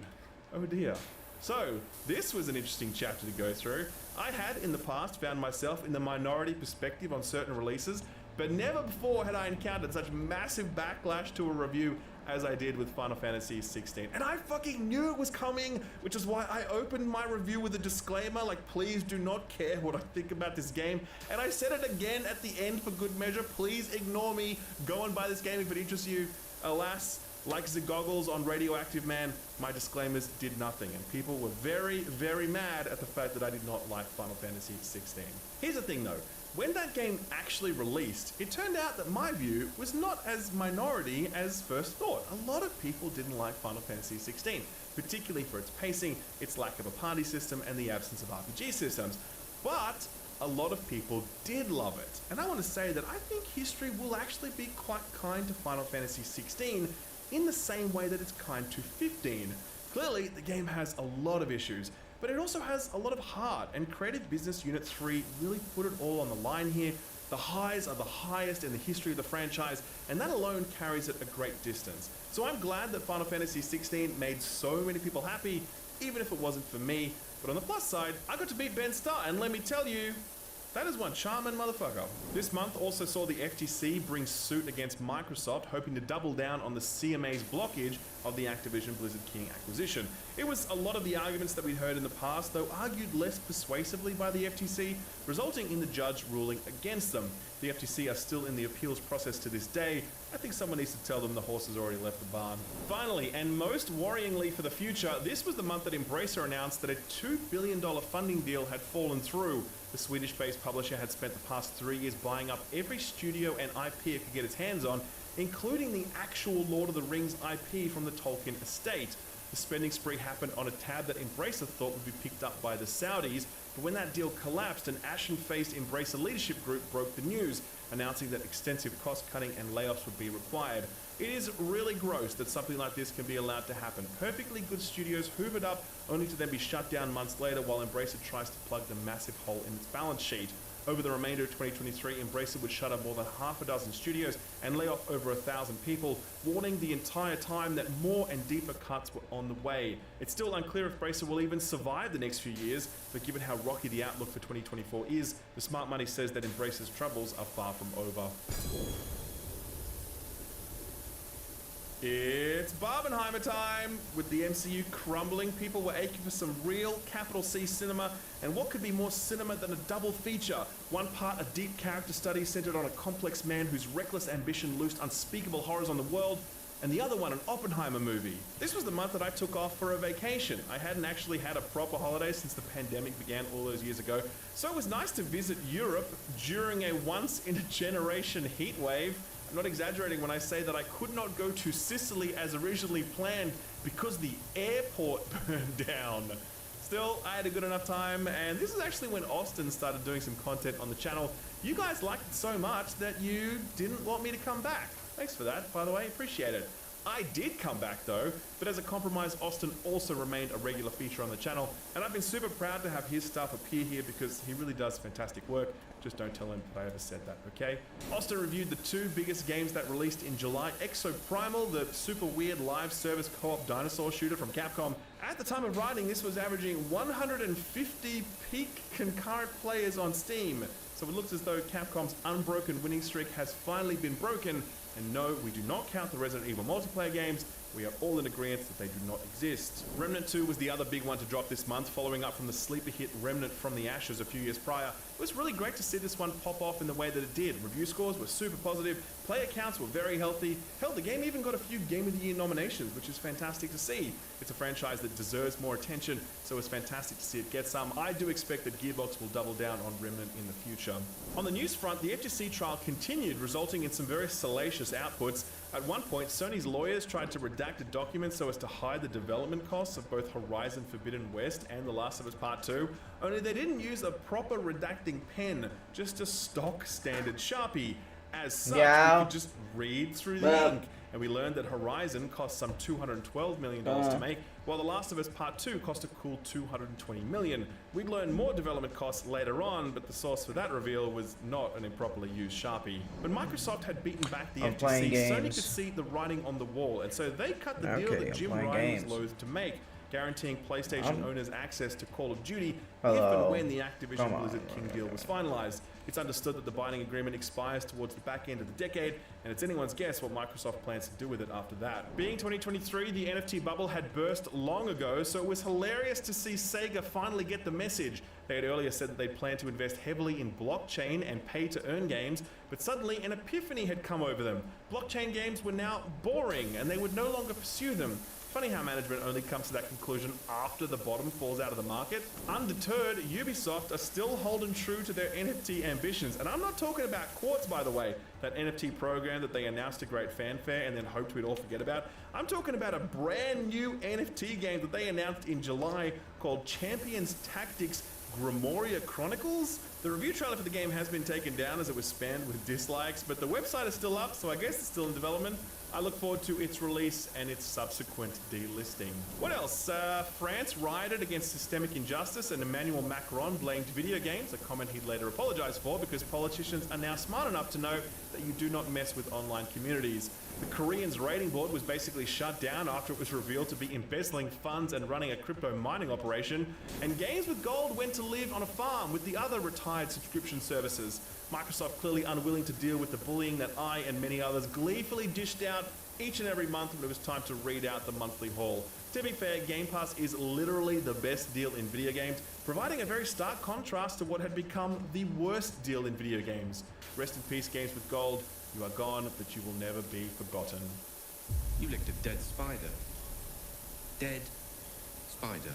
Oh dear. So, this was an interesting chapter to go through. I had, in the past, found myself in the minority perspective on certain releases, but never before had I encountered such massive backlash to a review as I did with Final Fantasy 16. And I fucking knew it was coming, which is why I opened my review with a disclaimer, like, please do not care what I think about this game. And I said it again at the end for good measure, please ignore me, go and buy this game if it interests you. Alas, like the goggles on Radioactive Man, my disclaimers did nothing, and people were very, very mad at the fact that I did not like Final Fantasy 16. Here's the thing though, when that game actually released, it turned out that my view was not as minority as first thought. A lot of people didn't like Final Fantasy 16, particularly for its pacing, its lack of a party system, and the absence of RPG systems. But a lot of people did love it, and I want to say that I think history will actually be quite kind to Final Fantasy 16 in the same way that it's kind to 15. Clearly, the game has a lot of issues, but it also has a lot of heart, and Creative Business Unit 3 really put it all on the line here. The highs are the highest in the history of the franchise, and that alone carries it a great distance. So I'm glad that Final Fantasy 16 made so many people happy, even if it wasn't for me. But on the plus side, I got to beat Ben Starr, and let me tell you, that is one charming motherfucker. This month also saw the FTC bring suit against Microsoft, hoping to double down on the CMA's blockage of the Activision Blizzard King acquisition. It was a lot of the arguments that we'd heard in the past, though argued less persuasively by the FTC, resulting in the judge ruling against them. The FTC are still in the appeals process to this day. I think someone needs to tell them the horse has already left the barn. Finally, and most worryingly for the future, this was the month that Embracer announced that a $2 billion funding deal had fallen through. The Swedish-based publisher had spent the past 3 years buying up every studio and IP it could get its hands on, including the actual Lord of the Rings IP from the Tolkien estate. The spending spree happened on a tab that Embracer thought would be picked up by the Saudis, but when that deal collapsed, an ashen-faced Embracer leadership group broke the news, announcing that extensive cost-cutting and layoffs would be required. It is really gross that something like this can be allowed to happen. Perfectly good studios hoovered up, only to then be shut down months later while Embracer tries to plug the massive hole in its balance sheet. Over the remainder of 2023, Embracer would shutter more than half a dozen studios and lay off over 1,000 people, warning the entire time that more and deeper cuts were on the way. It's still unclear if Embracer will even survive the next few years, but given how rocky the outlook for 2024 is, the smart money says that Embracer's troubles are far from over. It's Barbenheimer time! With the MCU crumbling, people were aching for some real capital C cinema, and what could be more cinema than a double feature? One part a deep character study centered on a complex man whose reckless ambition loosed unspeakable horrors on the world, and the other one an Oppenheimer movie. This was the month that I took off for a vacation. I hadn't actually had a proper holiday since the pandemic began all those years ago, so it was nice to visit Europe during a once-in-a-generation heat wave. I'm not exaggerating when I say that I could not go to Sicily as originally planned because the airport burned down. Still, I had a good enough time, and this is actually when Austin started doing some content on the channel. You guys liked it so much that you didn't want me to come back. Thanks for that, by the way, appreciate it. I did come back though, but as a compromise, Austin also remained a regular feature on the channel, and I've been super proud to have his stuff appear here because he really does fantastic work. Just don't tell him that I ever said that, okay? Austin reviewed the two biggest games that released in July, Exoprimal, the super weird live service co-op dinosaur shooter from Capcom. At the time of writing, this was averaging 150 peak concurrent players on Steam. So it looks as though Capcom's unbroken winning streak has finally been broken. And no, we do not count the Resident Evil multiplayer games. We are all in agreement that they do not exist. Remnant 2 was the other big one to drop this month, following up from the sleeper hit Remnant from the Ashes a few years prior. It was really great to see this one pop off in the way that it did. Review scores were super positive, player counts were very healthy. Hell, the game even got a few Game of the Year nominations, which is fantastic to see. It's a franchise that deserves more attention, so it's fantastic to see it get some. I do expect that Gearbox will double down on Remnant in the future. On the news front, the FGC trial continued, resulting in some very salacious outputs. At one point, Sony's lawyers tried to redact a document so as to hide the development costs of both Horizon Forbidden West and The Last of Us Part 2, only they didn't use a proper redacting pen, just a stock standard Sharpie. As such, we could just read through the ink, and we learned that Horizon cost some $212 million to make, while The Last of Us Part 2 cost a cool $220 million. We'd learn more development costs later on, but the source for that reveal was not an improperly used Sharpie. When Microsoft had beaten back the FTC, Sony could see the writing on the wall, and so they cut the deal that Jim Ryan was loath to make, guaranteeing PlayStation owners access to Call of Duty if and when the Activision Blizzard King deal was finalized. It's understood that the binding agreement expires towards the back end of the decade, and it's anyone's guess what Microsoft plans to do with it after that. Being 2023, the NFT bubble had burst long ago, so it was hilarious to see Sega finally get the message. They had earlier said that they planned to invest heavily in blockchain and pay-to-earn games, but suddenly an epiphany had come over them. Blockchain games were now boring, and they would no longer pursue them. Funny how management only comes to that conclusion after the bottom falls out of the market. Undeterred, Ubisoft are still holding true to their NFT ambitions. And I'm not talking about Quartz, by the way, that NFT program that they announced to great fanfare and then hoped we'd all forget about. I'm talking about a brand new NFT game that they announced in July called Champions Tactics Grimoria Chronicles. The review trailer for the game has been taken down as it was spammed with dislikes, but the website is still up, so I guess it's still in development. I look forward to its release and its subsequent delisting. What else? France rioted against systemic injustice and Emmanuel Macron blamed video games, a comment he'd later apologized for because politicians are now smart enough to know that you do not mess with online communities. The Koreans' rating board was basically shut down after it was revealed to be embezzling funds and running a crypto mining operation, and Games with Gold went to live on a farm with the other retired subscription services. Microsoft clearly unwilling to deal with the bullying that I and many others gleefully dished out each and every month when it was time to read out the monthly haul. To be fair, Game Pass is literally the best deal in video games, providing a very stark contrast to what had become the worst deal in video games. Rest in peace, Games with Gold. You are gone, but you will never be forgotten. You licked a dead spider. Dead spider.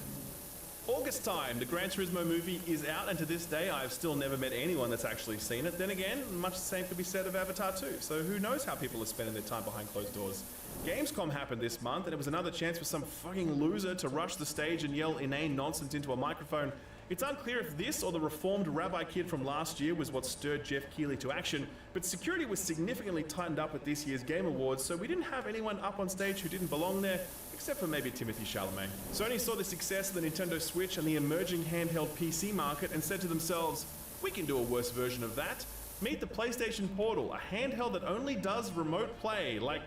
August time, the Gran Turismo movie is out, and to this day I've still never met anyone that's actually seen it. Then again, much the same could be said of Avatar 2, so who knows how people are spending their time behind closed doors. Gamescom happened this month, and it was another chance for some fucking loser to rush the stage and yell inane nonsense into a microphone. It's unclear if this or the reformed rabbi kid from last year was what stirred Jeff Keighley to action, but security was significantly tightened up at this year's Game Awards, so we didn't have anyone up on stage who didn't belong there, except for maybe Timothy Chalamet. Sony saw the success of the Nintendo Switch and the emerging handheld PC market and said to themselves, we can do a worse version of that. Meet the PlayStation Portal, a handheld that only does remote play, like,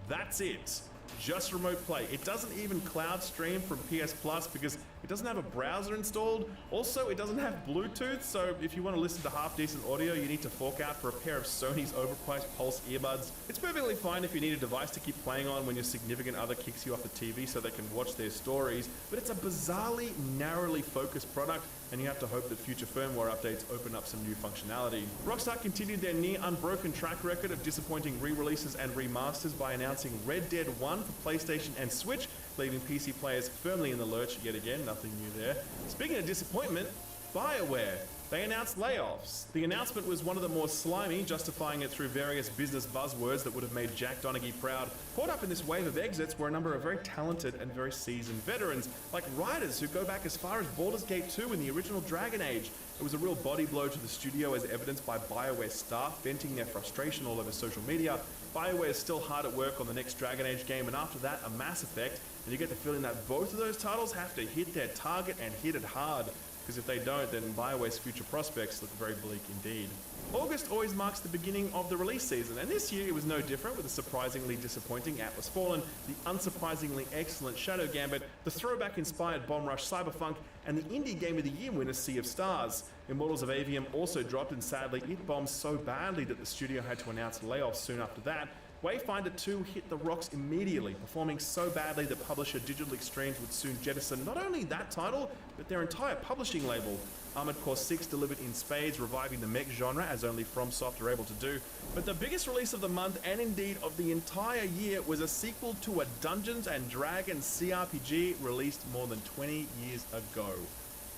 that's it. Just remote play. It doesn't even cloud stream from PS Plus because it doesn't have a browser installed. Also, it doesn't have Bluetooth, so if you want to listen to half-decent audio, you need to fork out for a pair of Sony's overpriced Pulse earbuds. It's perfectly fine if you need a device to keep playing on when your significant other kicks you off the TV so they can watch their stories, but it's a bizarrely, narrowly focused product, and you have to hope that future firmware updates open up some new functionality. Rockstar continued their near unbroken track record of disappointing re-releases and remasters by announcing Red Dead 1 for PlayStation and Switch, leaving PC players firmly in the lurch yet again, nothing new there. Speaking of disappointment, BioWare. They announced layoffs. The announcement was one of the more slimy, justifying it through various business buzzwords that would have made Jack Donaghy proud. Caught up in this wave of exits were a number of very talented and very seasoned veterans, like writers who go back as far as Baldur's Gate 2 in the original Dragon Age. It was a real body blow to the studio as evidenced by BioWare staff venting their frustration all over social media. BioWare is still hard at work on the next Dragon Age game, and after that, a Mass Effect, and you get the feeling that both of those titles have to hit their target and hit it hard, because if they don't, then BioWare's future prospects look very bleak indeed. August always marks the beginning of the release season, and this year it was no different, with a surprisingly disappointing Atlas Fallen, the unsurprisingly excellent Shadow Gambit, the throwback-inspired Bomb Rush Cyberpunk, and the Indie Game of the Year winner Sea of Stars. Immortals of Avium also dropped, and sadly it bombed so badly that the studio had to announce layoffs soon after that. Wayfinder 2 hit the rocks immediately, performing so badly that publisher Digital Extremes would soon jettison not only that title, but their entire publishing label. Armored Core 6 delivered in spades, reviving the mech genre as only FromSoft are able to do. But the biggest release of the month, and indeed of the entire year, was a sequel to a Dungeons & Dragons CRPG released more than 20 years ago.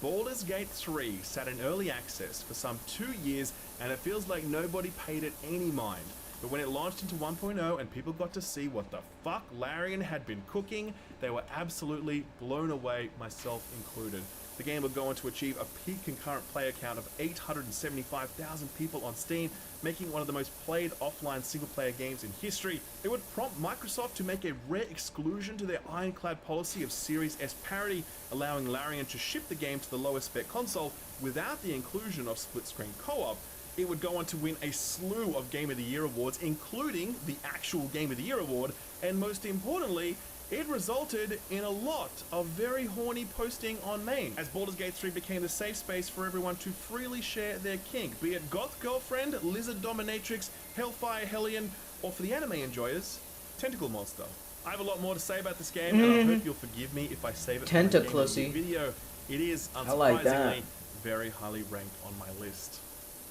Baldur's Gate 3 sat in early access for some 2 years, and it feels like nobody paid it any mind. But when it launched into 1.0 and people got to see what the fuck Larian had been cooking, they were absolutely blown away, myself included. The game would go on to achieve a peak concurrent player count of 875,000 people on Steam, making one of the most played offline single-player games in history. It would prompt Microsoft to make a rare exclusion to their ironclad policy of Series S parity, allowing Larian to ship the game to the lowest spec console without the inclusion of split-screen co-op. It would go on to win a slew of Game of the Year awards, including the actual Game of the Year award, and most importantly, it resulted in a lot of very horny posting on main, as Baldur's Gate 3 became the safe space for everyone to freely share their kink, be it goth girlfriend, lizard dominatrix, hellfire hellion, or for the anime enjoyers, tentacle monster. I have a lot more to say about this game, and I hope you'll forgive me if I save it for the Game of the Year video. It is, unsurprisingly, very highly ranked on my list.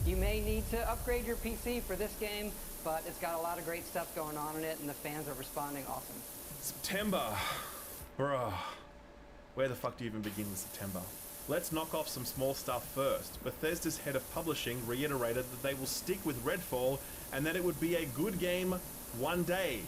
You may need to upgrade your PC for this game, but it's got a lot of great stuff going on in it, and the fans are responding awesome. September. Bruh. Where the fuck do you even begin with September? Let's knock off some small stuff first. Bethesda's head of publishing reiterated that they will stick with Redfall and that it would be a good game one day.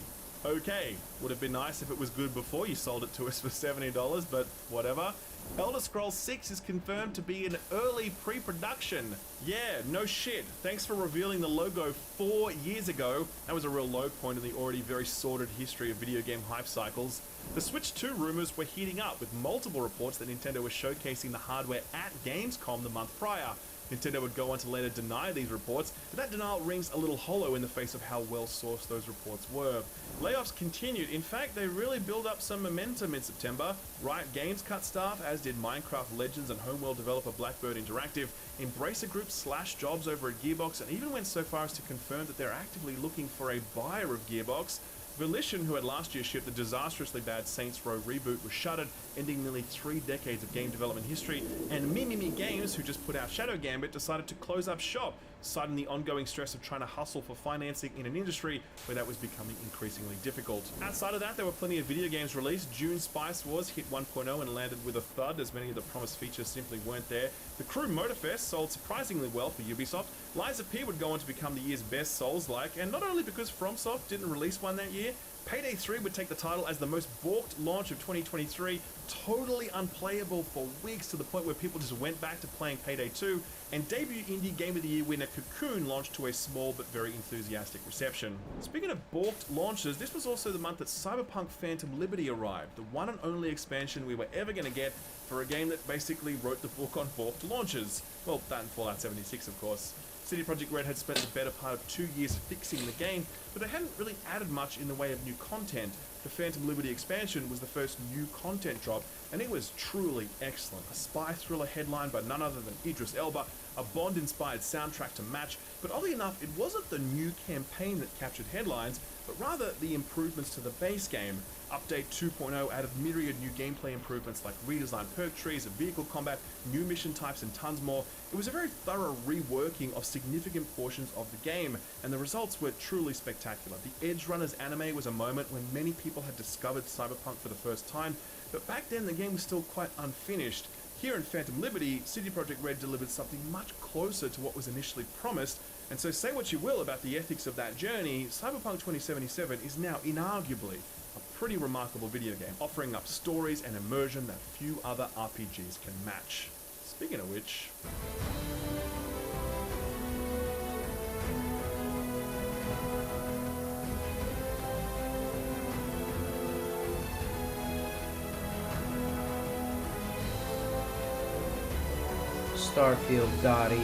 Okay, would have been nice if it was good before you sold it to us for $70, but whatever. Elder Scrolls 6 is confirmed to be in early pre-production. Yeah, no shit. Thanks for revealing the logo 4 years ago. That was a real low point in the already very sordid history of video game hype cycles. The Switch 2 rumors were heating up, with multiple reports that Nintendo was showcasing the hardware at Gamescom the month prior. Nintendo would go on to later deny these reports, but that denial rings a little hollow in the face of how well sourced those reports were. Layoffs continued. In fact, they really built up some momentum in September. Riot Games cut staff, as did Minecraft Legends and Homeworld developer Blackbird Interactive. Embracer Group slashed jobs over at Gearbox and even went so far as to confirm that they're actively looking for a buyer of Gearbox. Volition, who had last year shipped the disastrously bad Saints Row reboot, was shuttered, ending nearly 3 decades of game development history, and Mimimi Games, who just put out Shadow Gambit, decided to close up shop, citing the ongoing stress of trying to hustle for financing in an industry where that was becoming increasingly difficult. Outside of that, there were plenty of video games released. June Spice Wars hit 1.0 and landed with a thud, as many of the promised features simply weren't there. The Crew Motorfest sold surprisingly well for Ubisoft. Lies of P would go on to become the year's best Souls-like, and not only because FromSoft didn't release one that year, Payday 3 would take the title as the most balked launch of 2023, totally unplayable for weeks to the point where people just went back to playing Payday 2, and debut Indie Game of the Year winner Cocoon launched to a small but very enthusiastic reception. Speaking of balked launches, this was also the month that Cyberpunk Phantom Liberty arrived, the one and only expansion we were ever going to get for a game that basically wrote the book on balked launches. Well, that and Fallout 76, of course. CD Projekt Red had spent the better part of 2 years fixing the game, but they hadn't really added much in the way of new content. The Phantom Liberty expansion was the first new content drop, and it was truly excellent. A spy thriller headlined by none other than Idris Elba, a Bond-inspired soundtrack to match, but oddly enough, it wasn't the new campaign that captured headlines, but rather the improvements to the base game. Update 2.0 added myriad new gameplay improvements like redesigned perk trees, vehicle combat, new mission types, and tons more. It was a very thorough reworking of significant portions of the game, and the results were truly spectacular. The Edge Runners anime was a moment when many people had discovered Cyberpunk for the first time, but back then the game was still quite unfinished. Here in Phantom Liberty, CD Projekt Red delivered something much closer to what was initially promised, and so say what you will about the ethics of that journey, Cyberpunk 2077 is now inarguably a pretty remarkable video game, offering up stories and immersion that few other RPGs can match. Speaking of which... Starfield Gotti.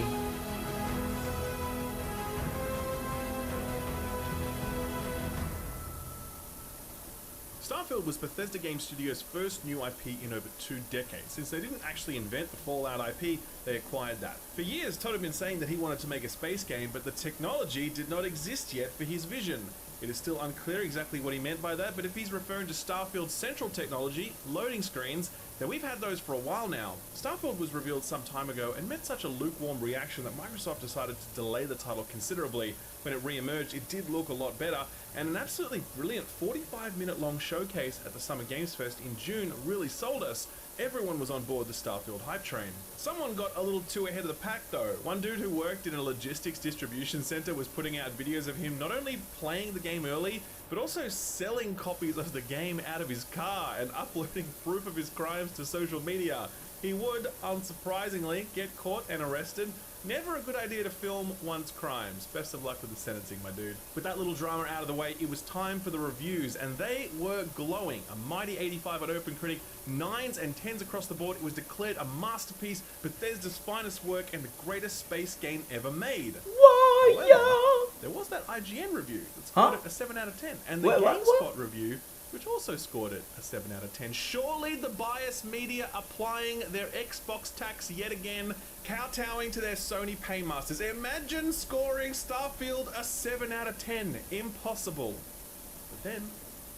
Starfield was Bethesda Game Studios' first new IP in over 2 decades. Since they didn't actually invent the Fallout IP, they acquired that. For years, Todd had been saying that he wanted to make a space game, but the technology did not exist yet for his vision. It is still unclear exactly what he meant by that, but if he's referring to Starfield's central technology, loading screens, then we've had those for a while now. Starfield was revealed some time ago and met such a lukewarm reaction that Microsoft decided to delay the title considerably. When it re-emerged, it did look a lot better, and an absolutely brilliant 45-minute long showcase at the Summer Games Fest in June really sold us. Everyone was on board the Starfield hype train. Someone got a little too ahead of the pack though. One dude who worked in a logistics distribution center was putting out videos of him not only playing the game early, but also selling copies of the game out of his car and uploading proof of his crimes to social media. He would, unsurprisingly, get caught and arrested. Never a good idea to film one's crimes. Best of luck with the sentencing, my dude. With that little drama out of the way, it was time for the reviews, and they were glowing. A mighty 85 on OpenCritic, 9s and 10s across the board. It was declared a masterpiece, Bethesda's finest work, and the greatest space game ever made. However, there was that IGN review that scored it a 7 out of 10, and the GameSpot review, which also scored it a 7 out of 10. Surely the biased media applying their Xbox tax yet again, kowtowing to their Sony paymasters. Imagine scoring Starfield a 7 out of 10. Impossible. But then,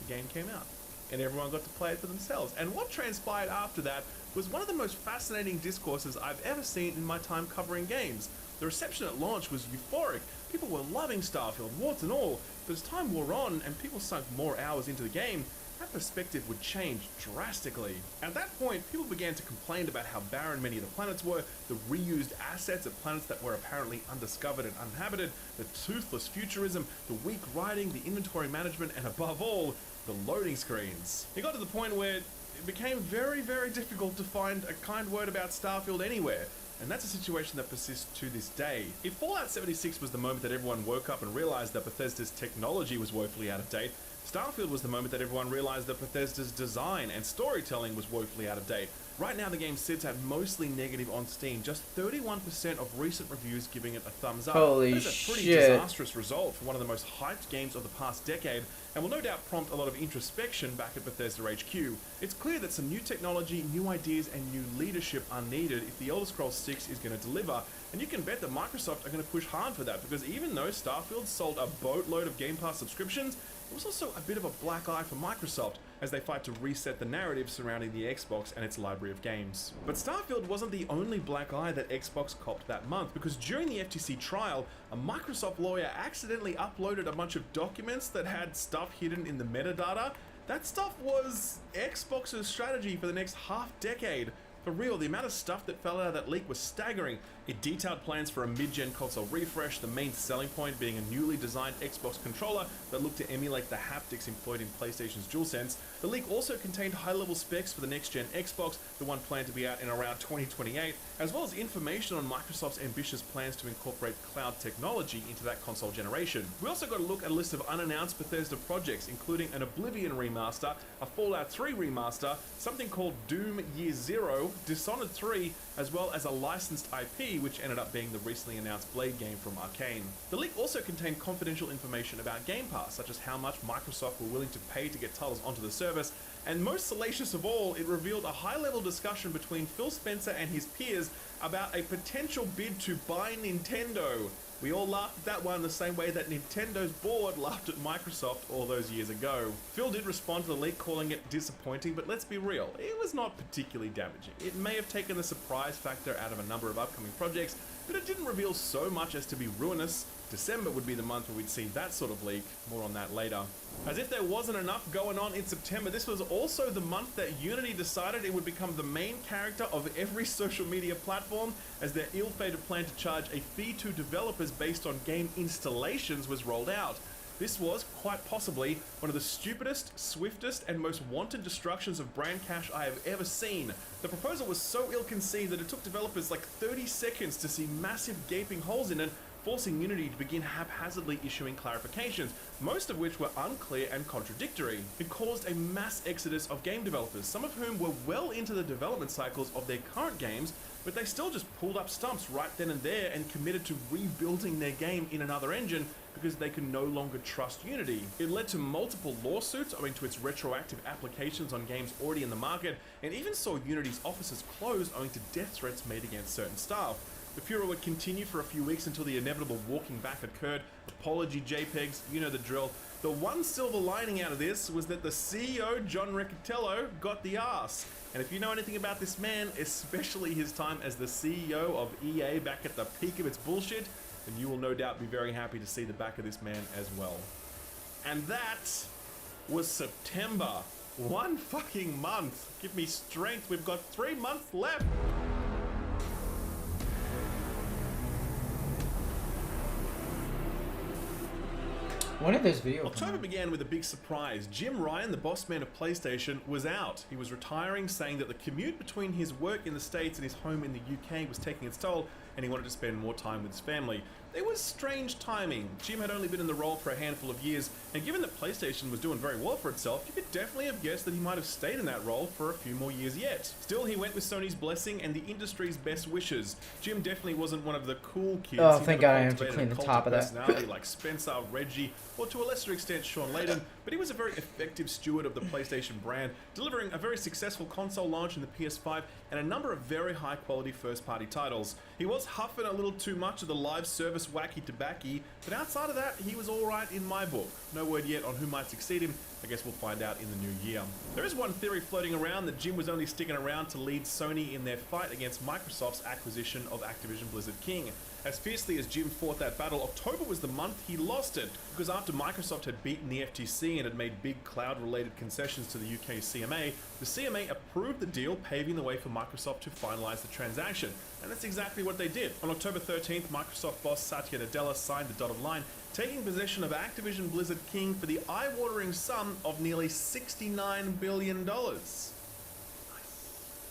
the game came out, and everyone got to play it for themselves. And what transpired after that was one of the most fascinating discourses I've ever seen in my time covering games. The reception at launch was euphoric. People were loving Starfield, warts and all. But as time wore on and people sunk more hours into the game, that perspective would change drastically. At that point, people began to complain about how barren many of the planets were, the reused assets of planets that were apparently undiscovered and uninhabited, the toothless futurism, the weak writing, the inventory management, and above all, the loading screens. It got to the point where it became very, very difficult to find a kind word about Starfield anywhere. And that's a situation that persists to this day. If Fallout 76 was the moment that everyone woke up and realized that Bethesda's technology was woefully out of date, Starfield was the moment that everyone realized that Bethesda's design and storytelling was woefully out of date. Right now the game sits at mostly negative on Steam, just 31% of recent reviews giving it a thumbs up. Holy That's a pretty shit. disastrous result for one of the most hyped games of the past decade, and will no doubt prompt a lot of introspection back at Bethesda HQ. It's clear that some new technology, new ideas, and new leadership are needed if the Elder Scrolls 6 is going to deliver, and you can bet that Microsoft are going to push hard for that, because even though Starfield sold a boatload of Game Pass subscriptions, it was also a bit of a black eye for Microsoft as they fight to reset the narrative surrounding the Xbox and its library of games. But Starfield wasn't the only black eye that Xbox copped that month, because during the FTC trial, a Microsoft lawyer accidentally uploaded a bunch of documents that had stuff hidden in the metadata. That stuff was Xbox's strategy for the next half-decade. For real, the amount of stuff that fell out of that leak was staggering. It detailed plans for a mid-gen console refresh, the main selling point being a newly designed Xbox controller that looked to emulate the haptics employed in PlayStation's DualSense. The leak also contained high-level specs for the next-gen Xbox, the one planned to be out in around 2028, as well as information on Microsoft's ambitious plans to incorporate cloud technology into that console generation. We also got a look at a list of unannounced Bethesda projects, including an Oblivion remaster, a Fallout 3 remaster, something called Doom Year Zero, Dishonored 3, as well as a licensed IP, which ended up being the recently announced Blade game from Arcane. The leak also contained confidential information about Game Pass, such as how much Microsoft were willing to pay to get titles onto the service, and most salacious of all, it revealed a high-level discussion between Phil Spencer and his peers about a potential bid to buy Nintendo. We all laughed at that one the same way that Nintendo's board laughed at Microsoft all those years ago. Phil did respond to the leak, calling it disappointing, but let's be real, it was not particularly damaging. It may have taken the surprise factor out of a number of upcoming projects, but it didn't reveal so much as to be ruinous. December would be the month where we'd see that sort of leak, more on that later. As if there wasn't enough going on in September, this was also the month that Unity decided it would become the main character of every social media platform, as their ill-fated plan to charge a fee to developers based on game installations was rolled out. This was, quite possibly, one of the stupidest, swiftest, and most wanted destructions of brand cash I have ever seen. The proposal was so ill-conceived that it took developers like 30 seconds to see massive gaping holes in it forcing Unity to begin haphazardly issuing clarifications, most of which were unclear and contradictory. It caused a mass exodus of game developers, some of whom were well into the development cycles of their current games, but they still just pulled up stumps right then and there and committed to rebuilding their game in another engine because they can no longer trust Unity. It led to multiple lawsuits owing to its retroactive applications on games already in the market, and even saw Unity's offices close owing to death threats made against certain staff. The furor would continue for a few weeks until the inevitable walking back occurred. Apology JPEGs, you know the drill. The one silver lining out of this was that the CEO, John Riccatello, got the ass. And if you know anything about this man, especially his time as the CEO of EA back at the peak of its bullshit, then you will no doubt be very happy to see the back of this man as well. And that was September. One fucking month. Give me strength. We've got 3 months left. When did this video come October out? began with a big surprise. Jim Ryan, the boss man of PlayStation, was out. He was retiring, saying that the commute between his work in the States and his home in the UK was taking its toll, and he wanted to spend more time with his family. It was strange timing. Jim had only been in the role for a handful of years, and given that PlayStation was doing very well for itself, you could definitely have guessed that he might have stayed in that role for a few more years yet. Still, he went with Sony's blessing and the industry's best wishes. Jim definitely wasn't one of the cool kids. Oh, He thank never God I have to cultivated clean a the cult top of that. personality like Spencer, Reggie, or to a lesser extent Sean Layden, but he was a very effective steward of the PlayStation brand, delivering a very successful console launch in the PS5 and a number of very high quality first party titles. He was huffing a little too much of the live service wacky tobacco, but outside of that, he was alright in my book. No word yet on who might succeed him. I guess we'll find out in the new year. There is one theory floating around that Jim was only sticking around to lead Sony in their fight against Microsoft's acquisition of Activision Blizzard King. As fiercely as Jim fought that battle, October was the month he lost it, because after Microsoft had beaten the FTC and had made big cloud-related concessions to the UK CMA, the CMA approved the deal, paving the way for Microsoft to finalize the transaction. And that's exactly what they did. On October 13th, Microsoft boss Satya Nadella signed the dotted line, taking possession of Activision Blizzard King for the eye-watering sum of nearly $69 billion.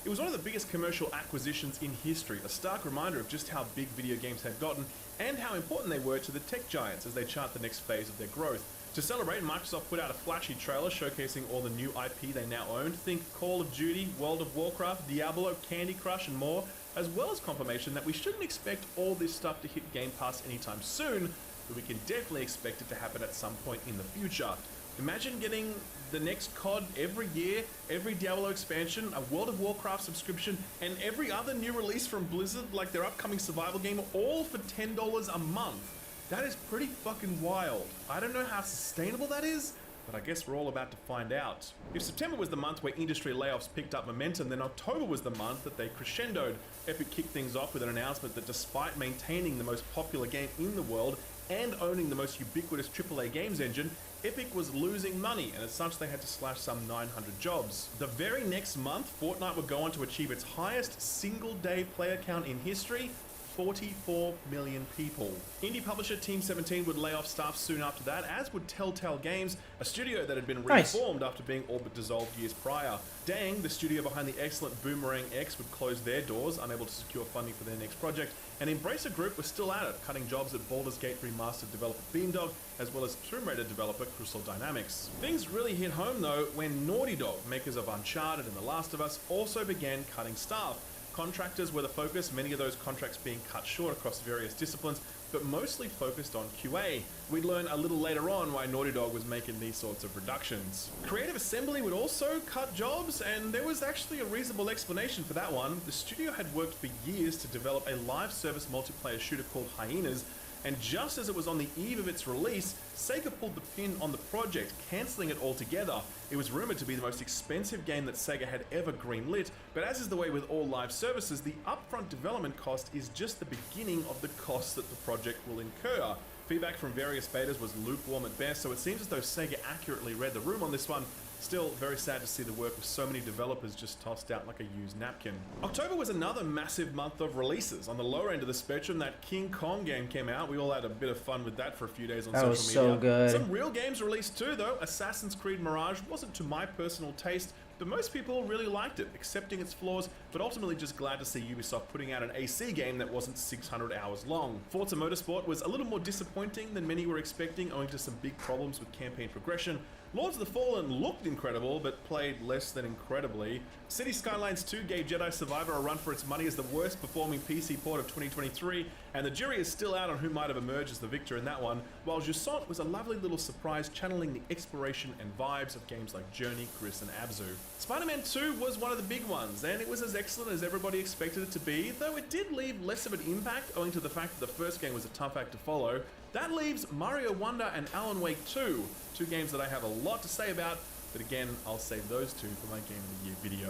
It was one of the biggest commercial acquisitions in history, a stark reminder of just how big video games had gotten and how important they were to the tech giants as they chart the next phase of their growth. To celebrate, Microsoft put out a flashy trailer showcasing all the new IP they now own. Think Call of Duty, World of Warcraft, Diablo, Candy Crush and more, as well as confirmation that we shouldn't expect all this stuff to hit Game Pass anytime soon, but we can definitely expect it to happen at some point in the future. Imagine getting the next COD every year, every Diablo expansion, a World of Warcraft subscription, and every other new release from Blizzard, like their upcoming survival game, all for $10 a month. That is pretty fucking wild. I don't know how sustainable that is, but I guess we're all about to find out. If September was the month where industry layoffs picked up momentum, then October was the month that they crescendoed. Epic kicked things off with an announcement that despite maintaining the most popular game in the world and owning the most ubiquitous AAA games engine, Epic was losing money, and as such they had to slash some 900 jobs. The very next month, Fortnite would go on to achieve its highest single-day player count in history, 44 million people. Indie publisher Team 17 would lay off staff soon after that, as would Telltale Games, a studio that had been reformed after being all but dissolved years prior. Dang, the studio behind the excellent Boomerang X, would close their doors, unable to secure funding for their next project, and Embracer Group was still at it, cutting jobs at Baldur's Gate remastered developer Beamdog, as well as Tomb Raider developer Crystal Dynamics. Things really hit home though when Naughty Dog, makers of Uncharted and The Last of Us, also began cutting staff. Contractors were the focus, many of those contracts being cut short across various disciplines, but mostly focused on QA. We'd learn a little later on why Naughty Dog was making these sorts of reductions. Creative Assembly would also cut jobs, and there was actually a reasonable explanation for that one. The studio had worked for years to develop a live service multiplayer shooter called Hyenas, and just as it was on the eve of its release, Sega pulled the pin on the project, cancelling it altogether. It was rumoured to be the most expensive game that Sega had ever greenlit, but as is the way with all live services, the upfront development cost is just the beginning of the costs that the project will incur. Feedback from various betas was lukewarm at best, so it seems as though Sega accurately read the room on this one. Still, very sad to see the work of so many developers just tossed out like a used napkin. October was another massive month of releases. On the lower end of the spectrum, that King Kong game came out. We all had a bit of fun with that for a few days on social media. That was so good. Some real games released too, though. Assassin's Creed Mirage wasn't to my personal taste, but most people really liked it, accepting its flaws, but ultimately just glad to see Ubisoft putting out an AC game that wasn't 600 hours long. Forza Motorsport was a little more disappointing than many were expecting, owing to some big problems with campaign progression. Lords of the Fallen looked incredible, but played less than incredibly. City Skylines 2 gave Jedi Survivor a run for its money as the worst performing PC port of 2023, and the jury is still out on who might have emerged as the victor in that one, while Jusant was a lovely little surprise channeling the exploration and vibes of games like Journey, Chris, and Abzu. Spider-Man 2 was one of the big ones, and it was as excellent as everybody expected it to be, though it did leave less of an impact owing to the fact that the first game was a tough act to follow. That leaves Mario Wonder and Alan Wake 2, two games that I have a lot to say about, but again, I'll save those two for my Game of the Year video.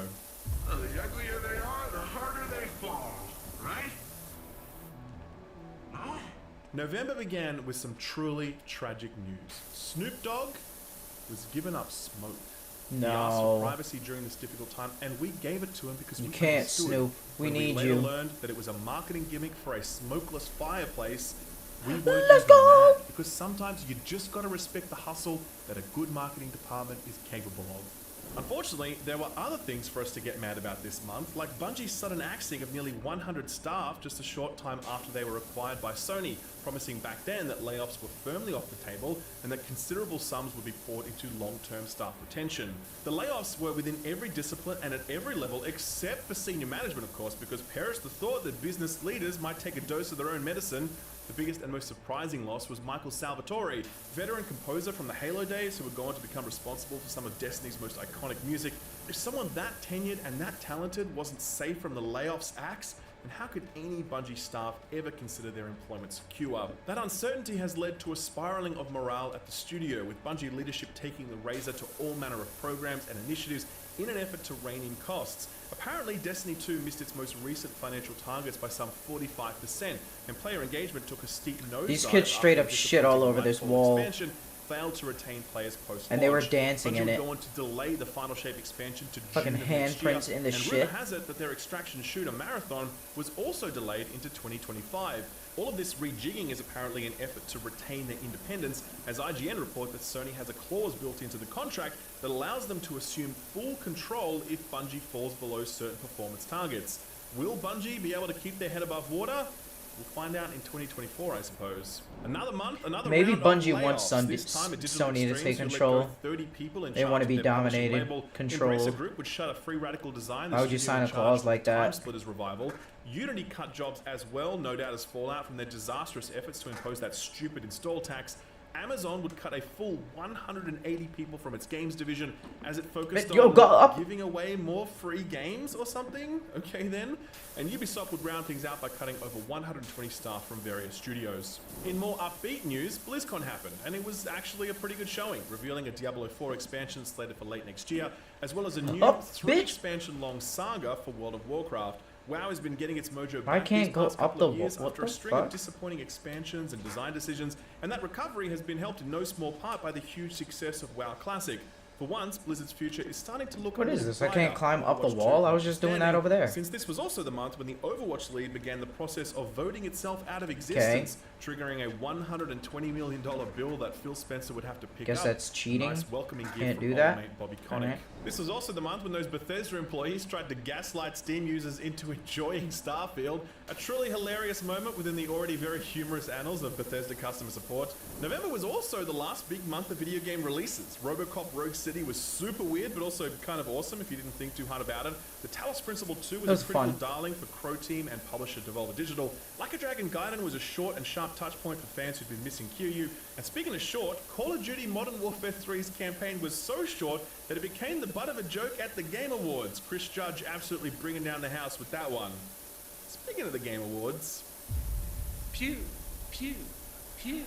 Well, the uglier they are, the harder they fall, right? No? November began with some truly tragic news. Snoop Dogg was given up smoke. He asked for No. privacy during this difficult time, and we gave it to him because You we can't, understood. Snoop. We When need we later you. learned that it was a marketing gimmick for a smokeless fireplace, we weren't Let's even go! mad, because sometimes you just gotta respect the hustle that a good marketing department is capable of. Unfortunately, there were other things for us to get mad about this month, like Bungie's sudden axing of nearly 100 staff just a short time after they were acquired by Sony, promising back then that layoffs were firmly off the table and that considerable sums would be poured into long-term staff retention. The layoffs were within every discipline and at every level except for senior management, of course, because perished the thought that business leaders might take a dose of their own medicine. The biggest and most surprising loss was Michael Salvatore, veteran composer from the Halo days who would go on to become responsible for some of Destiny's most iconic music. If someone that tenured and that talented wasn't safe from the layoffs axe, then how could any Bungie staff ever consider their employment secure? That uncertainty has led to a spiraling of morale at the studio, with Bungie leadership taking the razor to all manner of programs and initiatives in an effort to rein in costs. Apparently, Destiny 2 missed its most recent financial targets by some 45%, and player engagement took a steep nosedive. These kids straight after up shit all over this Nightfall wall. expansion failed to retain players post-launch. And they were dancing Bungie in would it. go on to delay the Final Shape expansion to Fucking June of next year, handprints in the and shit. rumor has it that their extraction shooter Marathon was also delayed into 2025. All of this rejigging is apparently an effort to retain their independence, as IGN report that Sony has a clause built into the contract that allows them to assume full control if Bungie falls below certain performance targets. Will Bungie be able to keep their head above water? We'll find out in 2024, I suppose. Another month, another Maybe round Bungie of wants layoffs. This time at Digital Sony to Extremes, take who let control. go 30 people in They charge wanna of be their publishing dominated, label. controlled. Embracer Group would shut a Free Radical Design. Why would you sign a clause like that? Timesplitters revival. Unity cut jobs as well, no doubt as fallout from their disastrous efforts to impose that stupid install tax. Amazon would cut a full 180 people from its games division as it focused Yo, on go up. giving away more free games or something. Okay then. And Ubisoft would round things out by cutting over 120 staff from various studios. In more upbeat news, BlizzCon happened, and it was actually a pretty good showing, revealing a Diablo 4 expansion slated for late next year, as well as a new Up, 3 bitch. expansion long saga for World of Warcraft. WoW has been getting its mojo Why back can't these go past up couple the of years what after the a string fuck? of disappointing expansions and design decisions, and that recovery has been helped in no small part by the huge success of WoW Classic. For once, Blizzard's future is starting to look What a is little this? I brighter. can't climb up the Overwatch 2 wall? I was just doing that notwithstanding, over there. Since this was also the month when the Overwatch League began the process of voting itself out of existence, triggering a $120 million bill that Phil Spencer would have to pick Guess up. that's cheating. A nice welcoming gift Can't from do old that. mate Bobby Kotick. Alright. This was also the month when those Bethesda employees tried to gaslight Steam users into enjoying Starfield, a truly hilarious moment within the already very humorous annals of Bethesda customer support. November was also the last big month of video game releases. RoboCop Rogue City was super weird, but also kind of awesome if you didn't think too hard about it. The Talos Principle 2 That was was a critical fun. darling for Crow Team and publisher Devolver Digital. Like a Dragon Gaiden was a short and sharp touchpoint for fans who'd been missing Kiryu. And speaking of short, Call of Duty Modern Warfare 3's campaign was so short that it became the butt of a joke at the Game Awards. Chris Judge absolutely bringing down the house with that one. Speaking of the Game Awards, Pew, pew, pew.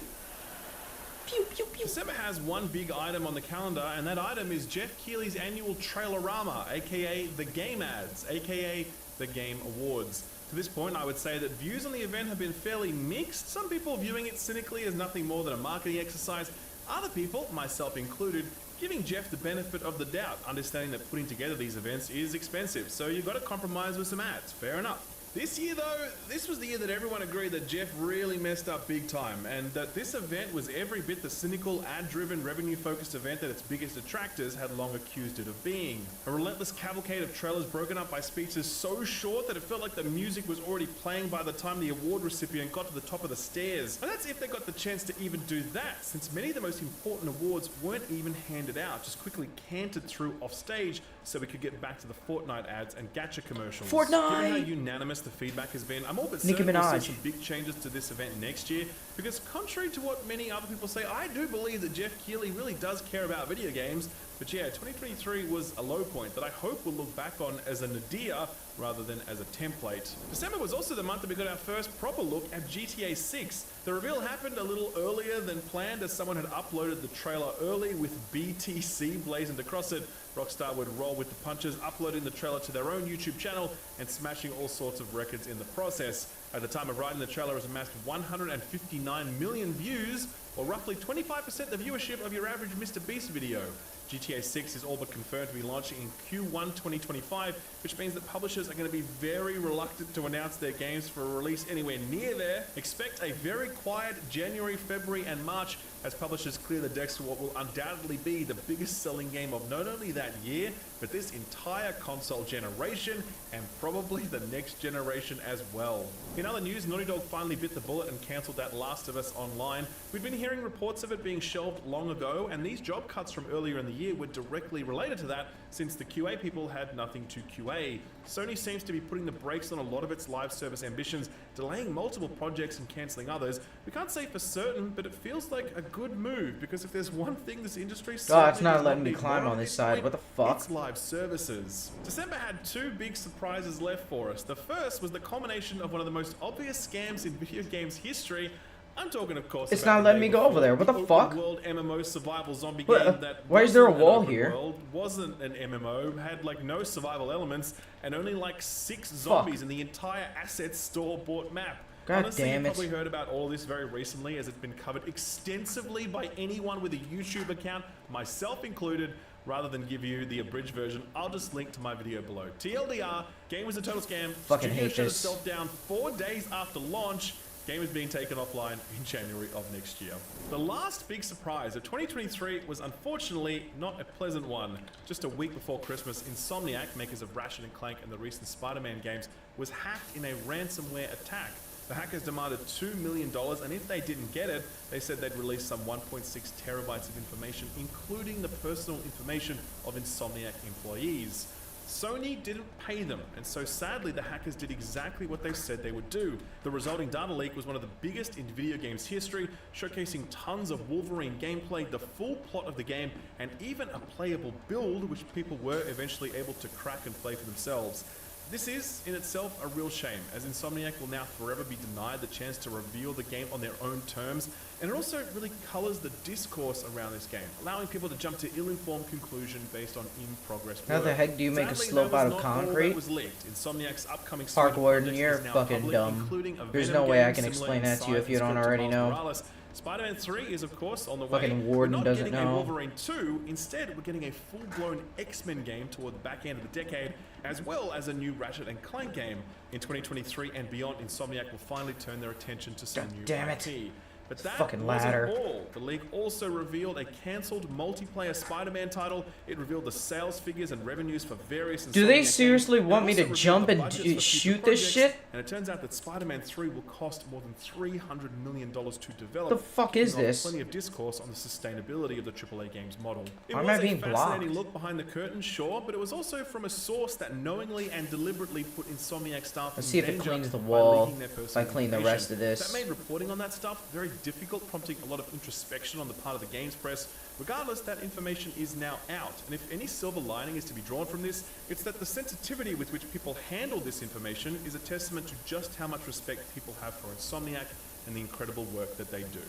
December has one big item on the calendar, and that item is Jeff Keighley's annual Trailerama, aka the Game Ads, aka the Game Awards. To this point, I would say that views on the event have been fairly mixed, some people viewing it cynically as nothing more than a marketing exercise, other people, myself included, giving Jeff the benefit of the doubt, understanding that putting together these events is expensive, so you've got to compromise with some ads, fair enough. This year, though, this was the year that everyone agreed that Jeff really messed up big time, and that this event was every bit the cynical, ad-driven, revenue-focused event that its biggest detractors had long accused it of being. A relentless cavalcade of trailers broken up by speeches so short that it felt like the music was already playing by the time the award recipient got to the top of the stairs. And that's if they got the chance to even do that, since many of the most important awards weren't even handed out, just quickly cantered through off stage so we could get back to the Fortnite ads and gacha commercials. Fortnite! Given how unanimous the feedback has been, I'm all but Nicki certain we'll Minaj. see some big changes to this event next year, because contrary to what many other people say, I do believe that Jeff Keighley really does care about video games. But yeah, 2023 was a low point that I hope we'll look back on as a nadir rather than as a template. December was also the month that we got our first proper look at GTA 6. The reveal happened a little earlier than planned, as someone had uploaded the trailer early with BTC blazoned across it. Rockstar would roll with the punches, uploading the trailer to their own YouTube channel and smashing all sorts of records in the process. At the time of writing, the trailer has amassed 159 million views, or roughly 25% the viewership of your average Mr. Beast video. GTA 6 is all but confirmed to be launching in Q1 2025, which means that publishers are going to be very reluctant to announce their games for a release anywhere near there. Expect a very quiet January, February, and March as publishers clear the decks for what will undoubtedly be the biggest selling game of not only that year, but this entire console generation, and probably the next generation as well. In other news, Naughty Dog finally bit the bullet and cancelled that Last of Us Online. We'd been hearing reports of it being shelved long ago, and these job cuts from earlier in the year were directly related to that, since the QA people had nothing to QA. Sony seems to be putting the brakes on a lot of its live service ambitions, delaying multiple projects and cancelling others. We can't say for certain, but it feels like a good move, because if there's one thing this industry it's not letting me climb on this side. What the fuck? It's live services. December had two big surprises left for us. The first was the culmination of one of the most obvious scams in video games history. I'm talking, of course, It's about not the letting day me go before over there. What the open fuck? World MMO survival zombie What- game that why is there a wasn't an wall open here? world, wasn't an MMO, had like no survival elements, and only like 6 zombies in the entire assets store-bought map. God Honestly, damn you've it. probably heard about all this very recently, as it's been covered extensively by anyone with a YouTube account, myself included. Rather than give you the abridged version, I'll just link to my video below. TLDR, game was a total scam. Fucking Studio hate shut this. itself down 4 days after launch. Game is being taken offline in January of next year. The last big surprise of 2023 was unfortunately not a pleasant one. Just a week before Christmas, Insomniac, makers of Ratchet & Clank and the recent Spider-Man games, was hacked in a ransomware attack. The hackers demanded $2 million, and if they didn't get it, they said they'd release some 1.6 terabytes of information, including the personal information of Insomniac employees. Sony didn't pay them, and so sadly the hackers did exactly what they said they would do. The resulting data leak was one of the biggest in video games history, showcasing tons of Wolverine gameplay, the full plot of the game, and even a playable build which people were eventually able to crack and play for themselves. This is, in itself, a real shame, as Insomniac will now forever be denied the chance to reveal the game on their own terms, and it also really colours the discourse around this game, allowing people to jump to ill-informed conclusion based on in-progress work. How the heck do you make a Sadly, slope that was out of not all concrete? that was leaked. Insomniac's upcoming Park slate of Warden, projects you're is now fucking public, dumb. including a There's Venom no way I game can similar explain in that to you size if you and don't scope to already Miles know. Morales. Spider-Man 3 is, of course, on the way. Fucking Warden We're not doesn't getting know. a Wolverine 2. Instead, we're getting a full-blown X-Men game toward the back end of the decade, as well as a new Ratchet & Clank game. In 2023 and beyond, Insomniac will finally turn their attention to some new damn it. IP. But that Fucking wasn't ladder. all. The leak also revealed a cancelled multiplayer Spider-Man title. It revealed the sales figures and revenues for various Do they Insomniac seriously games, and want it me also to revealed jump the and budgets for future shoot this projects, shit? And it turns out that Spider-Man 3 will cost more than $300 million to develop. The fuck is kicking off this? Plenty of discourse on the sustainability of the AAA games model. It Why am was I a being fascinating blocked? look behind the curtain, sure, but it was also from a source that knowingly and deliberately put Insomniac staff Let's in see if it danger cleans the by wall leaking their if I personal clean the information. rest of this. That made reporting on that stuff very difficult, prompting a lot of introspection on the part of the games press. Regardless, that information is now out, and if any silver lining is to be drawn from this, it's that the sensitivity with which people handle this information is a testament to just how much respect people have for Insomniac and the incredible work that they do.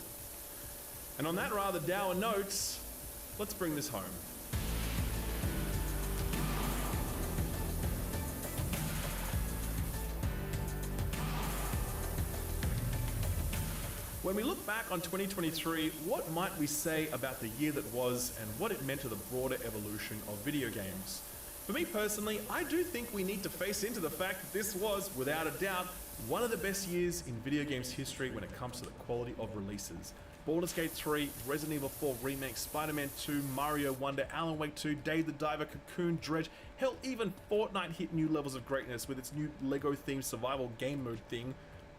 And on that rather dour note, let's bring this home. When we look back on 2023, what might we say about the year that was and what it meant to the broader evolution of video games? For me personally, I do think we need to face into the fact that this was, without a doubt, one of the best years in video games history when it comes to the quality of releases. Baldur's Gate 3, Resident Evil 4 Remake, Spider-Man 2, Mario Wonder, Alan Wake 2, Dave the Diver, Cocoon, Dredge, hell, even Fortnite hit new levels of greatness with its new Lego-themed survival game mode thing.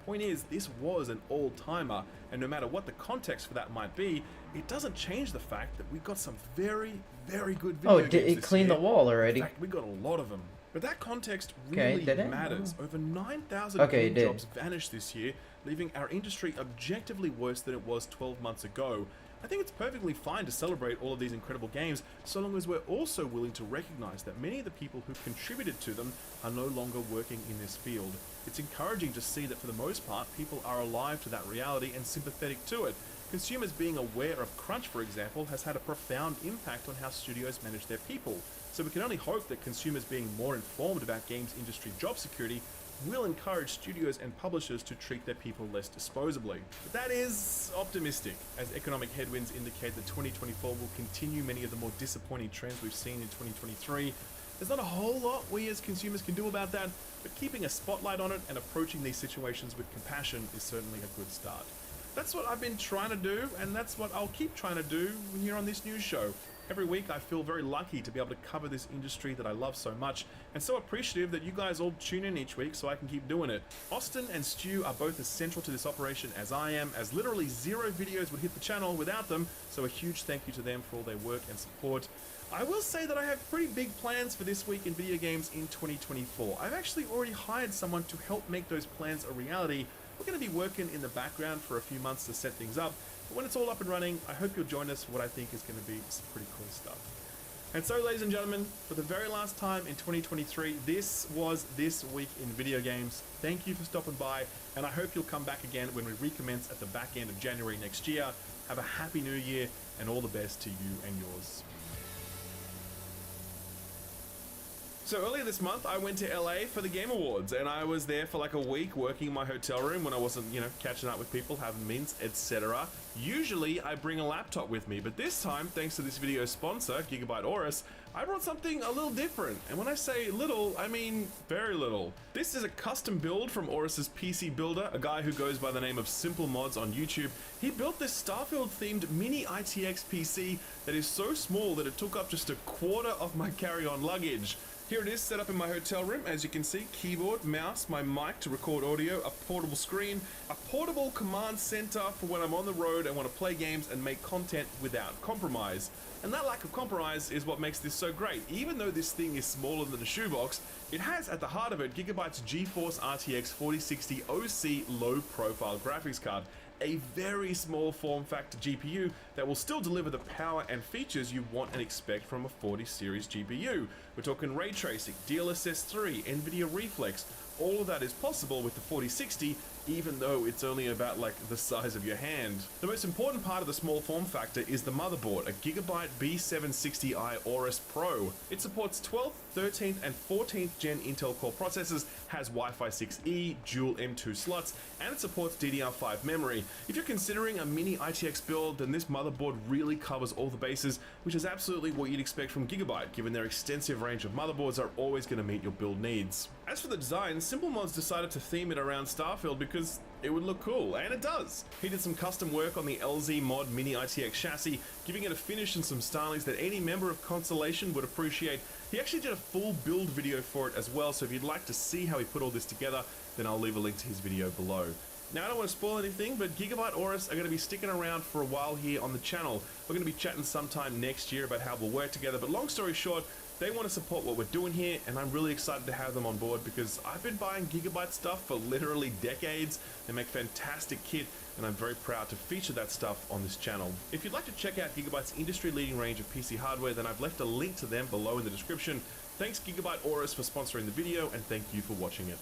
Point is, this was an all-timer, and no matter what the context for that might be, it doesn't change the fact that we got some very, very good video games did it this clean year. the wall already? In fact, we got a lot of them. But that context Okay, really did it? matters. Oh. Over 9,000 Okay, it game did. jobs vanished this year, leaving our industry objectively worse than it was 12 months ago. I think it's perfectly fine to celebrate all of these incredible games, so long as we're also willing to recognize that many of the people who contributed to them are no longer working in this field. It's encouraging to see that for the most part, people are alive to that reality and sympathetic to it. Consumers being aware of crunch, for example, has had a profound impact on how studios manage their people. So we can only hope that consumers being more informed about games industry job security will encourage studios and publishers to treat their people less disposably. But that is optimistic, as economic headwinds indicate that 2024 will continue many of the more disappointing trends we've seen in 2023. There's not a whole lot we as consumers can do about that, but keeping a spotlight on it and approaching these situations with compassion is certainly a good start. That's what I've been trying to do, and that's what I'll keep trying to do here on this news show. Every week I feel very lucky to be able to cover this industry that I love so much, and so appreciative that you guys all tune in each week so I can keep doing it. Austin and Stu are both as central to this operation as I am, as literally zero videos would hit the channel without them, so a huge thank you to them for all their work and support. I will say that I have pretty big plans for this week in video games in 2024. I've actually already hired someone to help make those plans a reality. We're going to be working in the background for a few months to set things up, but when it's all up and running, I hope you'll join us for what I think is going to be some pretty cool stuff. And so, ladies and gentlemen, for the very last time in 2023, this was This Week in Video Games. Thank you for stopping by, and I hope you'll come back again when we recommence at the back end of January next year. Have a happy new year, and all the best to you and yours. So earlier this month, I went to LA for the Game Awards, and I was there for like a week working in my hotel room when I wasn't, catching up with people, having mints, etc. Usually, I bring a laptop with me, but this time, thanks to this video sponsor, Gigabyte Aorus, I brought something a little different. And when I say little, I mean very little. This is a custom build from Aorus's PC builder, a guy who goes by the name of Simple Mods on YouTube. He built this Starfield-themed mini ITX PC that is so small that it took up just a quarter of my carry-on luggage. Here it is set up in my hotel room. As you can see, keyboard, mouse, my mic to record audio, a portable screen, a portable command center for when I'm on the road and want to play games and make content without compromise. And that lack of compromise is what makes this so great. Even though this thing is smaller than a shoebox, it has at the heart of it Gigabyte's GeForce RTX 4060 OC low-profile graphics card, a very small form factor GPU that will still deliver the power and features you want and expect from a 40 series GPU. We're talking ray tracing, DLSS 3, NVIDIA Reflex. All of that is possible with the 4060, even though it's only about like the size of your hand. The most important part of the small form factor is the motherboard, a Gigabyte B760i Aorus Pro. It supports 12th, 13th, and 14th gen Intel Core processors, has Wi-Fi 6E, dual M2 slots, and it supports DDR5 memory. If you're considering a mini ITX build, then this motherboard really covers all the bases, which is absolutely what you'd expect from Gigabyte, given their extensive range of motherboards are always going to meet your build needs. As for the design, Simple Mods decided to theme it around Starfield because it would look cool, and it does. He did some custom work on the LZ Mod Mini ITX chassis, giving it a finish and some stylings that any member of Constellation would appreciate. He actually did a full build video for it as well, so if you'd like to see how he put all this together, then I'll leave a link to his video below. Now, I don't want to spoil anything, but Gigabyte Aorus are going to be sticking around for a while here on the channel. We're going to be chatting sometime next year about how we'll work together, but long story short, they want to support what we're doing here, and I'm really excited to have them on board because I've been buying Gigabyte stuff for literally decades. They make fantastic kit, and I'm very proud to feature that stuff on this channel. If you'd like to check out Gigabyte's industry-leading range of PC hardware, then I've left a link to them below in the description. Thanks Gigabyte Aorus for sponsoring the video, and thank you for watching it.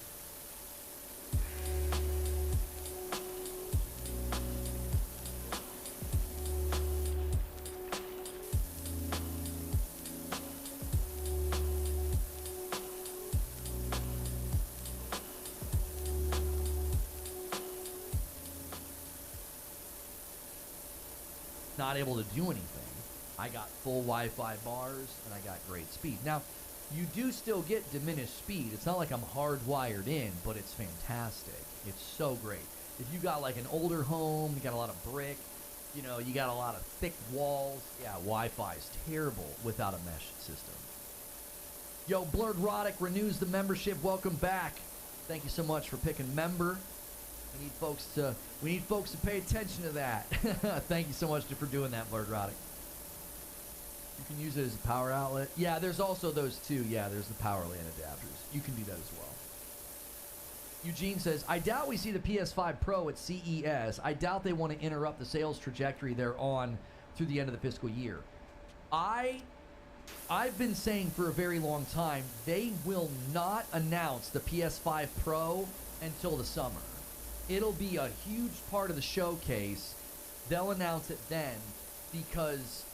Not able to do anything. I got full Wi-Fi bars and I got great speed. Now, You do still get diminished speed. It's not like I'm hardwired in, but it's fantastic. It's so great. If you got like an older home, you got a lot of brick, you know, you got a lot of thick walls, yeah, Wi-Fi is terrible without a mesh system. Yo, Blurred Roddick renews the membership. Welcome back. Thank you so much for picking member. We need folks to pay attention to that. Thank you so much for doing that, Blurred Roddick. You can use it as a power outlet. Yeah, there's also those too. Yeah, there's the power LAN adapters. You can do that as well. Eugene says, I doubt we see the PS5 Pro at CES. I doubt they want to interrupt the sales trajectory they're on through the end of the fiscal year. I've been saying for a very long time, they will not announce the PS5 Pro until the summer. It'll be a huge part of the showcase. They'll announce it then because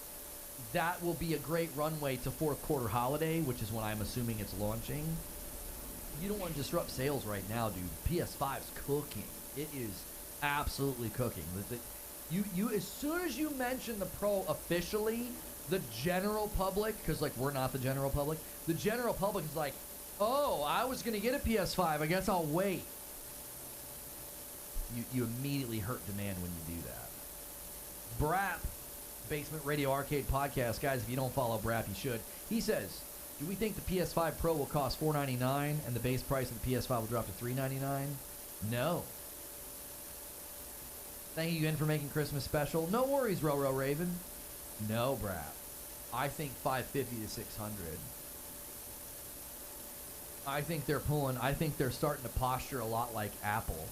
that will be a great runway to fourth quarter holiday, which is when I'm assuming it's launching. You don't want to disrupt sales right now, dude. PS5's cooking. It is absolutely cooking. You as soon as you mention the Pro officially, the general public, because like we're not the general public, the general public is like, oh, I was gonna get a PS5. I guess I'll wait. You immediately hurt demand when you do that. Brap, Basement Radio Arcade Podcast. Guys, if you don't follow Brap, you should. He says, do we think the PS5 Pro will cost $499 and the base price of the PS5 will drop to $399? No. Thank you again for making Christmas special. No worries, Roro Raven. No, Brap. I think $550 to $600. I think they're starting to posture a lot like Apple.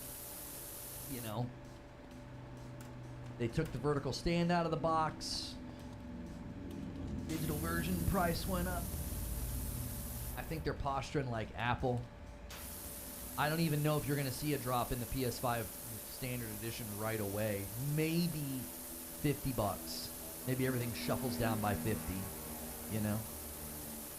You know, they took the vertical stand out of the box. Digital version price went up. I think they're posturing like Apple. I don't even know if you're going to see a drop in the PS5 standard edition right away. Maybe $50. Maybe everything shuffles down by 50, you know?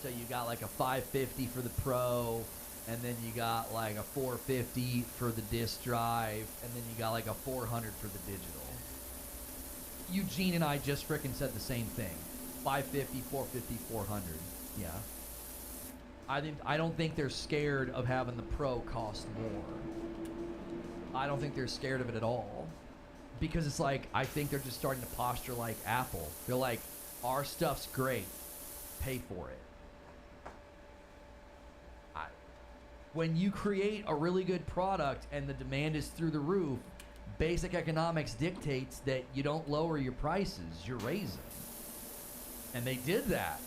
So you got like a $550 for the Pro, and then you got like a $450 for the disk drive, and then you got like a $400 for the digital. Eugene and I just frickin' said the same thing. $550, $450, $400. Yeah. I don't think they're scared of having the Pro cost more. I don't think they're scared of it at all. Because it's like, I think they're just starting to posture like Apple. They're like, our stuff's great. Pay for it. When you create a really good product and the demand is through the roof, basic economics dictates that you don't lower your prices, you're raising. And they did that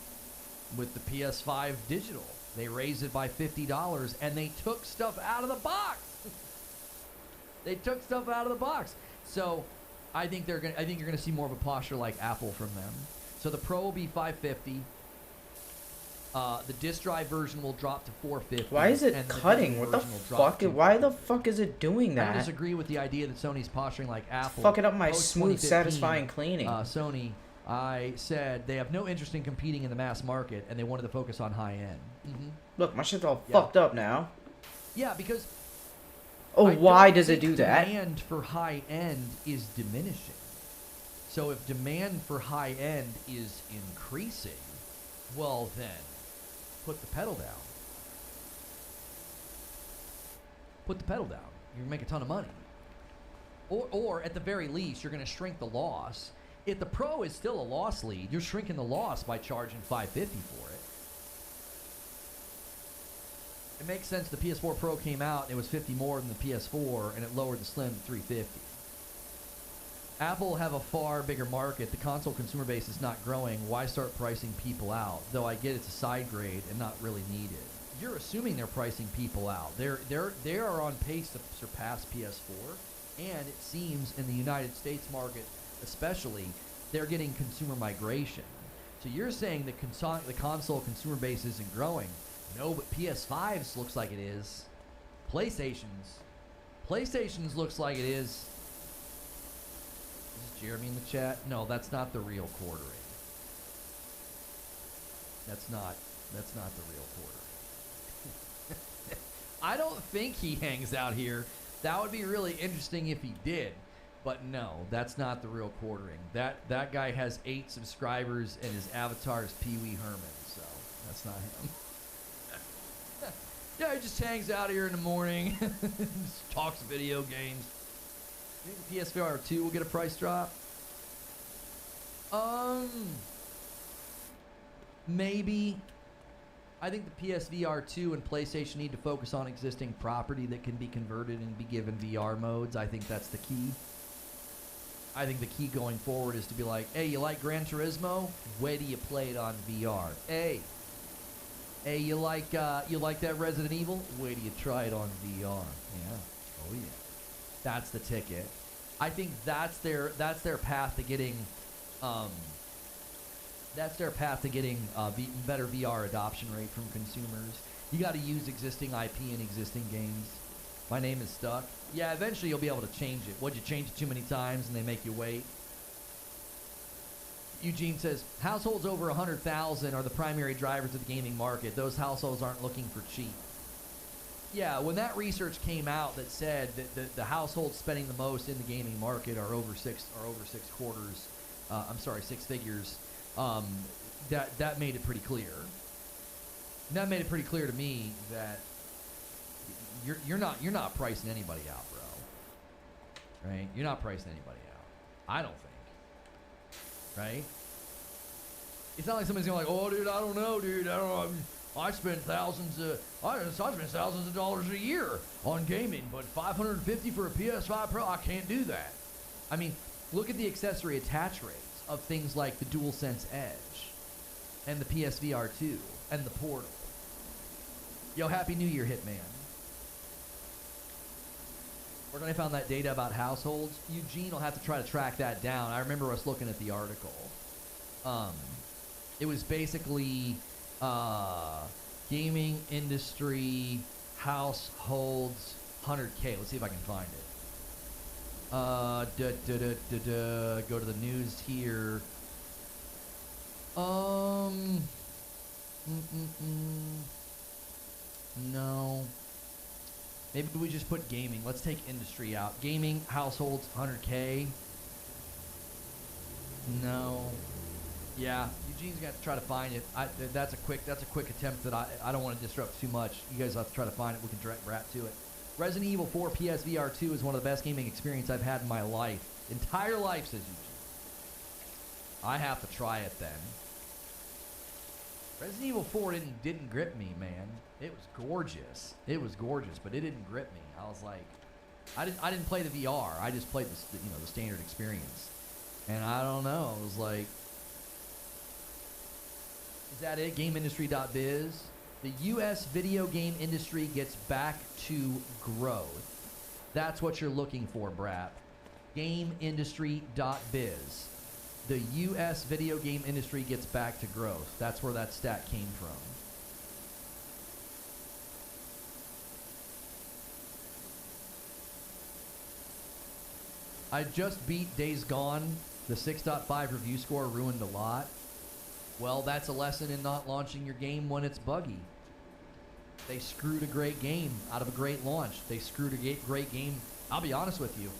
with the PS5 digital. They raised it by $50 and they took stuff out of the box. They took stuff out of the box. So I think you're gonna see more of a posture like Apple from them. So the Pro will be $550. The disk drive version will drop to $450. Why is it cutting? What the fuck? Why the fuck is it doing that? I disagree with the idea that Sony's posturing like Apple. It's fucking up my smooth, satisfying cleaning. Sony, I said they have no interest in competing in the mass market, and they wanted to focus on high end. Mm-hmm. Look, my shit's all fucked up now. Yeah, because. Oh, why does it do that? Demand for high end is diminishing. So if demand for high end is increasing, well then, put the pedal down. Put the pedal down. You're gonna make a ton of money. Or at the very least, you're gonna shrink the loss. If the Pro is still a loss lead, you're shrinking the loss by charging $550 for it. It makes sense. The PS4 Pro came out and it was $50 more than the PS4, and it lowered the Slim to $350. Apple have a far bigger market. The console consumer base is not growing. Why start pricing people out? Though I get it's a side grade and not really needed. You're assuming they're pricing people out. They are on pace to surpass PS4, and it seems in the United States market especially, they're getting consumer migration. So you're saying the console consumer base isn't growing. No, but PS5's looks like it is. PlayStation's looks like it is. Is Jeremy in the chat? No, that's not the real quartering. That's not the real quartering. I don't think he hangs out here. That would be really interesting if he did. But no, that's not the real quartering. That guy has 8 subscribers and his avatar is Pee Wee Herman, so that's not him. Yeah, he just hangs out here in the morning, just talks video games. You think the PSVR 2 will get a price drop? Maybe. I think the PSVR 2 and PlayStation need to focus on existing property that can be converted and be given VR modes. I think that's the key. I think the key going forward is to be like, hey, you like Gran Turismo? Where do you play it on VR? Hey, you like that Resident Evil? Where do you try it on VR? Yeah. Oh yeah. That's the ticket. I think that's their path to getting better VR adoption rate from consumers. You got to use existing IP in existing games. My name is stuck. Yeah, eventually you'll be able to change it. Would you change it too many times and they make you wait? Eugene says, households over 100,000 are the primary drivers of the gaming market. Those households aren't looking for cheap. Yeah, when that research came out that said that the households spending the most in the gaming market are over six figures, that made it pretty clear. That made it pretty clear to me that you're not pricing anybody out, bro. Right? You're not pricing anybody out. I don't think. Right? It's not like somebody's going like, oh, dude, I don't know, dude. I don't know. I spend thousands of dollars a year on gaming, but $550 for a PS5 Pro, I can't do that. I mean, look at the accessory attach rates of things like the DualSense Edge and the PSVR 2 and the Portal. Yo, Happy New Year, Hitman. Where can I find that data about households? Eugene will have to try to track that down. I remember us looking at the article. It was basically gaming industry households 100K. Let's see if I can find it. Go to the news here. No. Maybe we just put gaming. Let's take industry out. Gaming households 100K. No. Yeah, Eugene's got to try to find it. That's a quick attempt that I don't want to disrupt too much. You guys have to try to find it. We can direct Brat to it. Resident Evil 4 PSVR 2 is one of the best gaming experience I've had in my life. Entire life, says Eugene. I have to try it then. Resident Evil 4 didn't grip me, man. It was gorgeous. It was gorgeous, but it didn't grip me. I was like, I didn't play the VR. I just played the standard experience. And I don't know. It was like, is that it? GameIndustry.biz. The U.S. video game industry gets back to growth. That's what you're looking for, Brap. GameIndustry.biz. The U.S. video game industry gets back to growth. That's where that stat came from. I just beat Days Gone. The 6.5 review score ruined a lot. Well, that's a lesson in not launching your game when it's buggy. They screwed a great game out of a great launch. They screwed a great game. I'll be honest with you.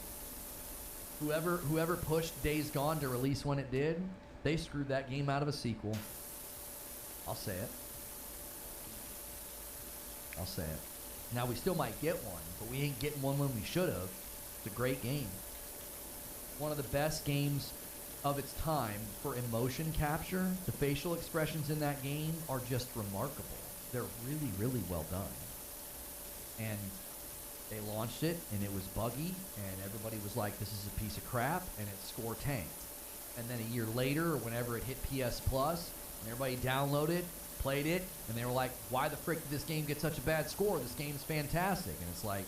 Whoever pushed Days Gone to release when it did, they screwed that game out of a sequel. I'll say it. I'll say it. Now, we still might get one, but we ain't getting one when we should have. It's a great game. One of the best games of its time for emotion capture. The facial expressions in that game are just remarkable. They're really, really well done. And they launched it, and it was buggy, and everybody was like, this is a piece of crap, and its score tanked. And then a year later, or whenever it hit PS Plus, and everybody downloaded, played it, and they were like, why the frick did this game get such a bad score? This game's fantastic. And it's like,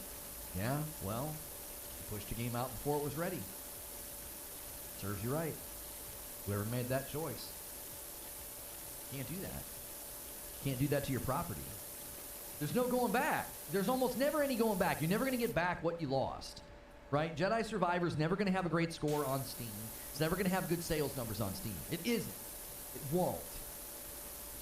yeah, well, you pushed the game out before it was ready. Serves you right. Whoever made that choice. Can't do that. Can't do that to your property. There's no going back. There's almost never any going back. You're never going to get back what you lost, right? Jedi Survivor's never going to have a great score on Steam. It's never going to have good sales numbers on Steam. It isn't. It won't.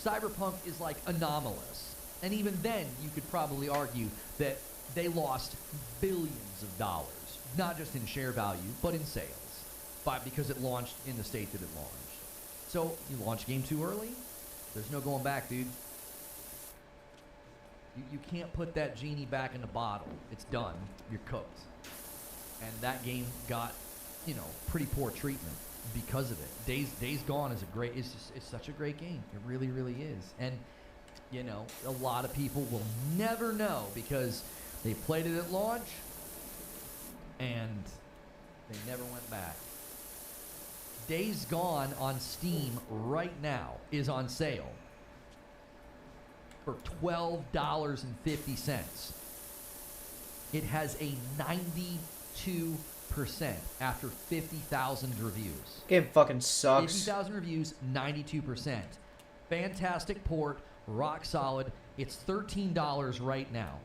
Cyberpunk is like anomalous. And even then, you could probably argue that they lost billions of dollars, not just in share value, but in sales, because it launched in the state that it launched. So, you launch a game too early, there's no going back, dude. You can't put that genie back in the bottle. It's done. You're cooked. And that game got, you know, pretty poor treatment because of it. Days Gone is it's such a great game. It really, really is. And, you know, a lot of people will never know because they played it at launch and they never went back. Days Gone on Steam right now is on sale for $12.50. It has a 92% after 50,000 reviews. Game fucking sucks. 50,000 reviews, 92%. Fantastic port, rock solid. It's $13 right now.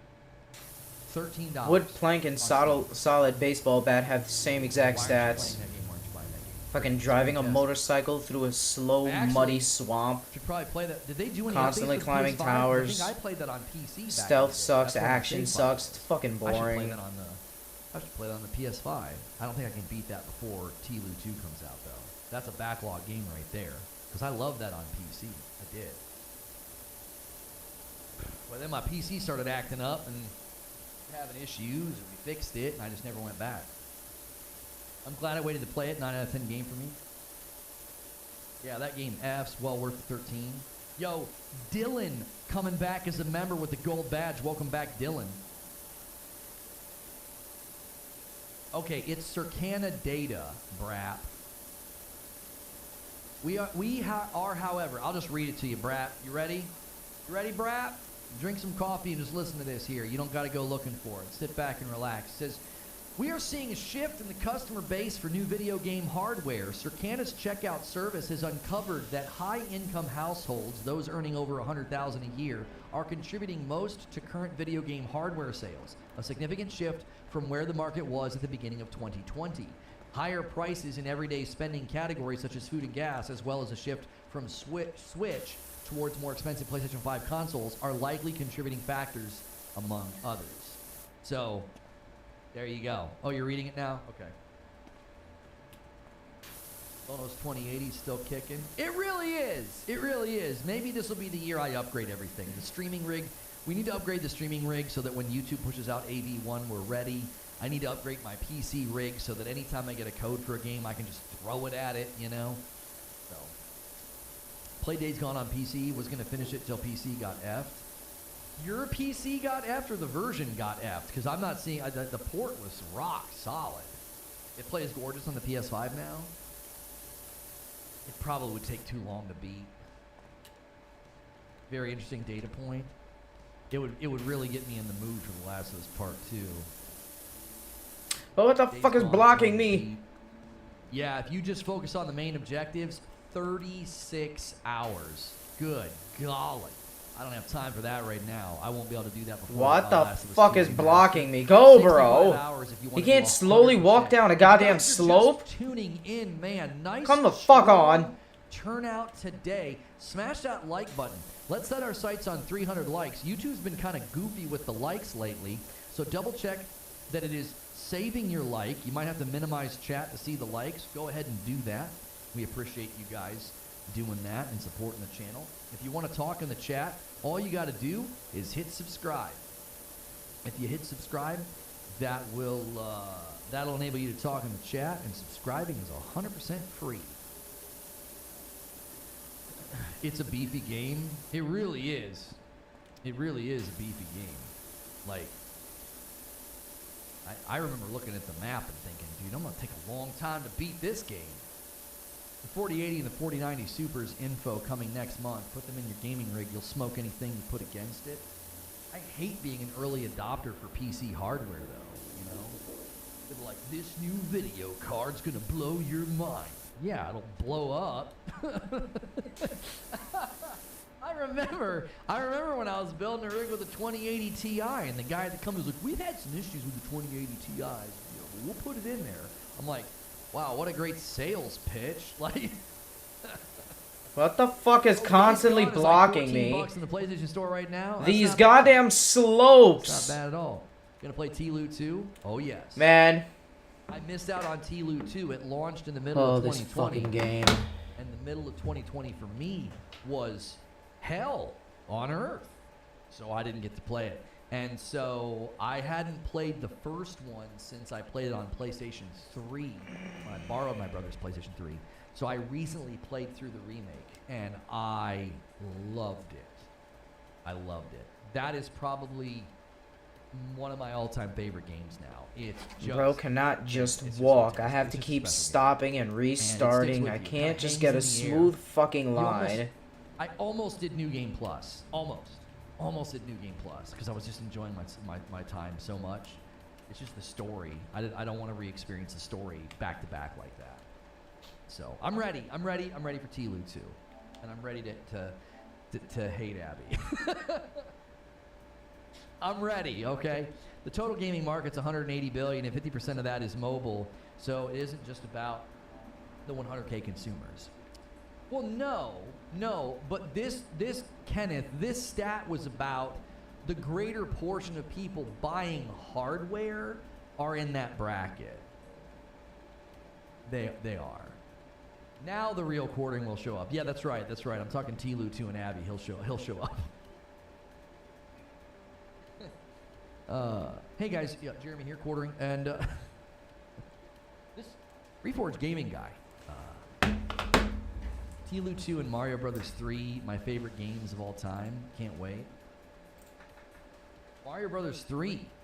$13. Wood plank and solid baseball bat have the same exact Why aren't you stats. playing that game? Why aren't you buying that game? Fucking driving a Yes. motorcycle through a slow, Actually, muddy swamp. Should probably play that. Did they do any Constantly updates for climbing PS5? towers. I think I played that on PC. Back in Stealth the day. sucks. That's where my Action save sucks. file It's fucking is. I should play boring. that on the. I should play that on the PS5. I don't think I can beat that before T-Lu 2 comes out though. That's a backlog game right there. Because I love that on PC. I did. But then my PC started acting up and having issues, and we fixed it, and I just never went back. I'm glad I waited to play it. 9 out of 10 game for me. Yeah, that game F's well worth 13. Yo, Dylan coming back as a member with the gold badge. Welcome back, Dylan. Okay, it's Circana data, Brap. We are, however, I'll just read it to you, Brap. You ready? You ready, Brap? Drink some coffee and just listen to this here. You don't got to go looking for it. Sit back and relax. It says, we are seeing a shift in the customer base for new video game hardware. Circana's checkout service has uncovered that high-income households, those earning over $100,000 a year, are contributing most to current video game hardware sales, a significant shift from where the market was at the beginning of 2020. Higher prices in everyday spending categories such as food and gas, as well as a shift from Switch towards more expensive PlayStation 5 consoles, are likely contributing factors, among others. So, there you go. Oh, you're reading it now? Okay. Photos 2080 still kicking. It really is. It really is. Maybe this will be the year I upgrade everything. The streaming rig. We need to upgrade the streaming rig so that when YouTube pushes out AV1, we're ready. I need to upgrade my PC rig so that anytime I get a code for a game, I can just throw it at it, you know? So, play Days Gone on PC. Was going to finish it till PC got effed. Your PC got effed or the version got effed? Because I'm not seeing... the port was rock solid. It plays gorgeous on the PS5 now. It probably would take too long to beat. Very interesting data point. It would really get me in the mood for The Last of Us Part 2. But what the Days fuck is Gone blocking 20 me? beat. Yeah, if you just focus on the main objectives, 36 hours. Good golly. I don't have time for that right now. I won't be able to do that before. What the Last of Us fuck 2 is remastered. blocking me? Go, 65 bro. hours if you You wanna can't do slowly 100%. walk down a If goddamn you guys are slope? just tuning in, man. Nice. Come the fuck strong on. Turnout today. Smash that like button. Let's set our sights on 300 likes. YouTube's been kind of goofy with the likes lately, so double check that it is saving your like. You might have to minimize chat to see the likes. Go ahead and do that. We appreciate you guys doing that and supporting the channel. If you want to talk in the chat, all you got to do is hit subscribe. If you hit subscribe, that will that'll enable you to talk in the chat, and subscribing is 100% free. It's a beefy game. It really is. It really is a beefy game. Like, I remember looking at the map and thinking, dude, I'm going to take a long time to beat this game. The 4080 and the 4090 Supers info coming next month. Put them in your gaming rig. You'll smoke anything you put against it. I hate being an early adopter for PC hardware, though, you know? They're like, this new video card's going to blow your mind. Yeah, it'll blow up. I remember when I was building a rig with a 2080 Ti, and the guy at the company was like, we've had some issues with the 2080 Ti's. You know, we'll put it in there. I'm like, wow, what a great sales pitch. Like, What the fuck is Days constantly Gone is blocking like me? $14 in the PlayStation Store right now. That's These not goddamn bad. slopes. It's not bad at all. Gonna play T-Lu 2? Oh, yes. Man. I missed out on T-Lu 2. It launched in the middle Oh, of this 2020. fucking game. And the middle of 2020 for me was hell on earth. so I didn't get to play it. And so I hadn't played the first one since I played it on PlayStation 3. When I borrowed my brother's PlayStation 3. So I recently played through the remake, and I loved it. I loved it. That is probably one of my all-time favorite games now. It's just, Bro cannot just it's walk. I fantastic. have It's to just a keep special game. stopping and And it restarting. sticks I with you. can't Kinda just hangs get in a the air. smooth fucking You almost- line. I almost did New Game Plus. Almost did New Game Plus because I was just enjoying my time so much. It's just the story. I don't want to re-experience the story back to back like that. So I'm ready. I'm ready for T-Lu 2, and I'm ready to hate Abby. I'm ready. Okay. The total gaming market's 180 billion, and 50% of that is mobile. So it isn't just about the 100K consumers. Well, no, but this Kenneth, this stat was about the greater portion of people buying hardware are in that bracket. They are. Now the real quartering will show up. Yeah, that's right. I'm talking T-Lu 2 and Abby. He'll show up. Hey guys, yeah, Jeremy here, quartering, and this Reforged Gaming guy. T-Lu 2 and Mario Brothers 3, my favorite games of all time. Can't wait. Mario Brothers 3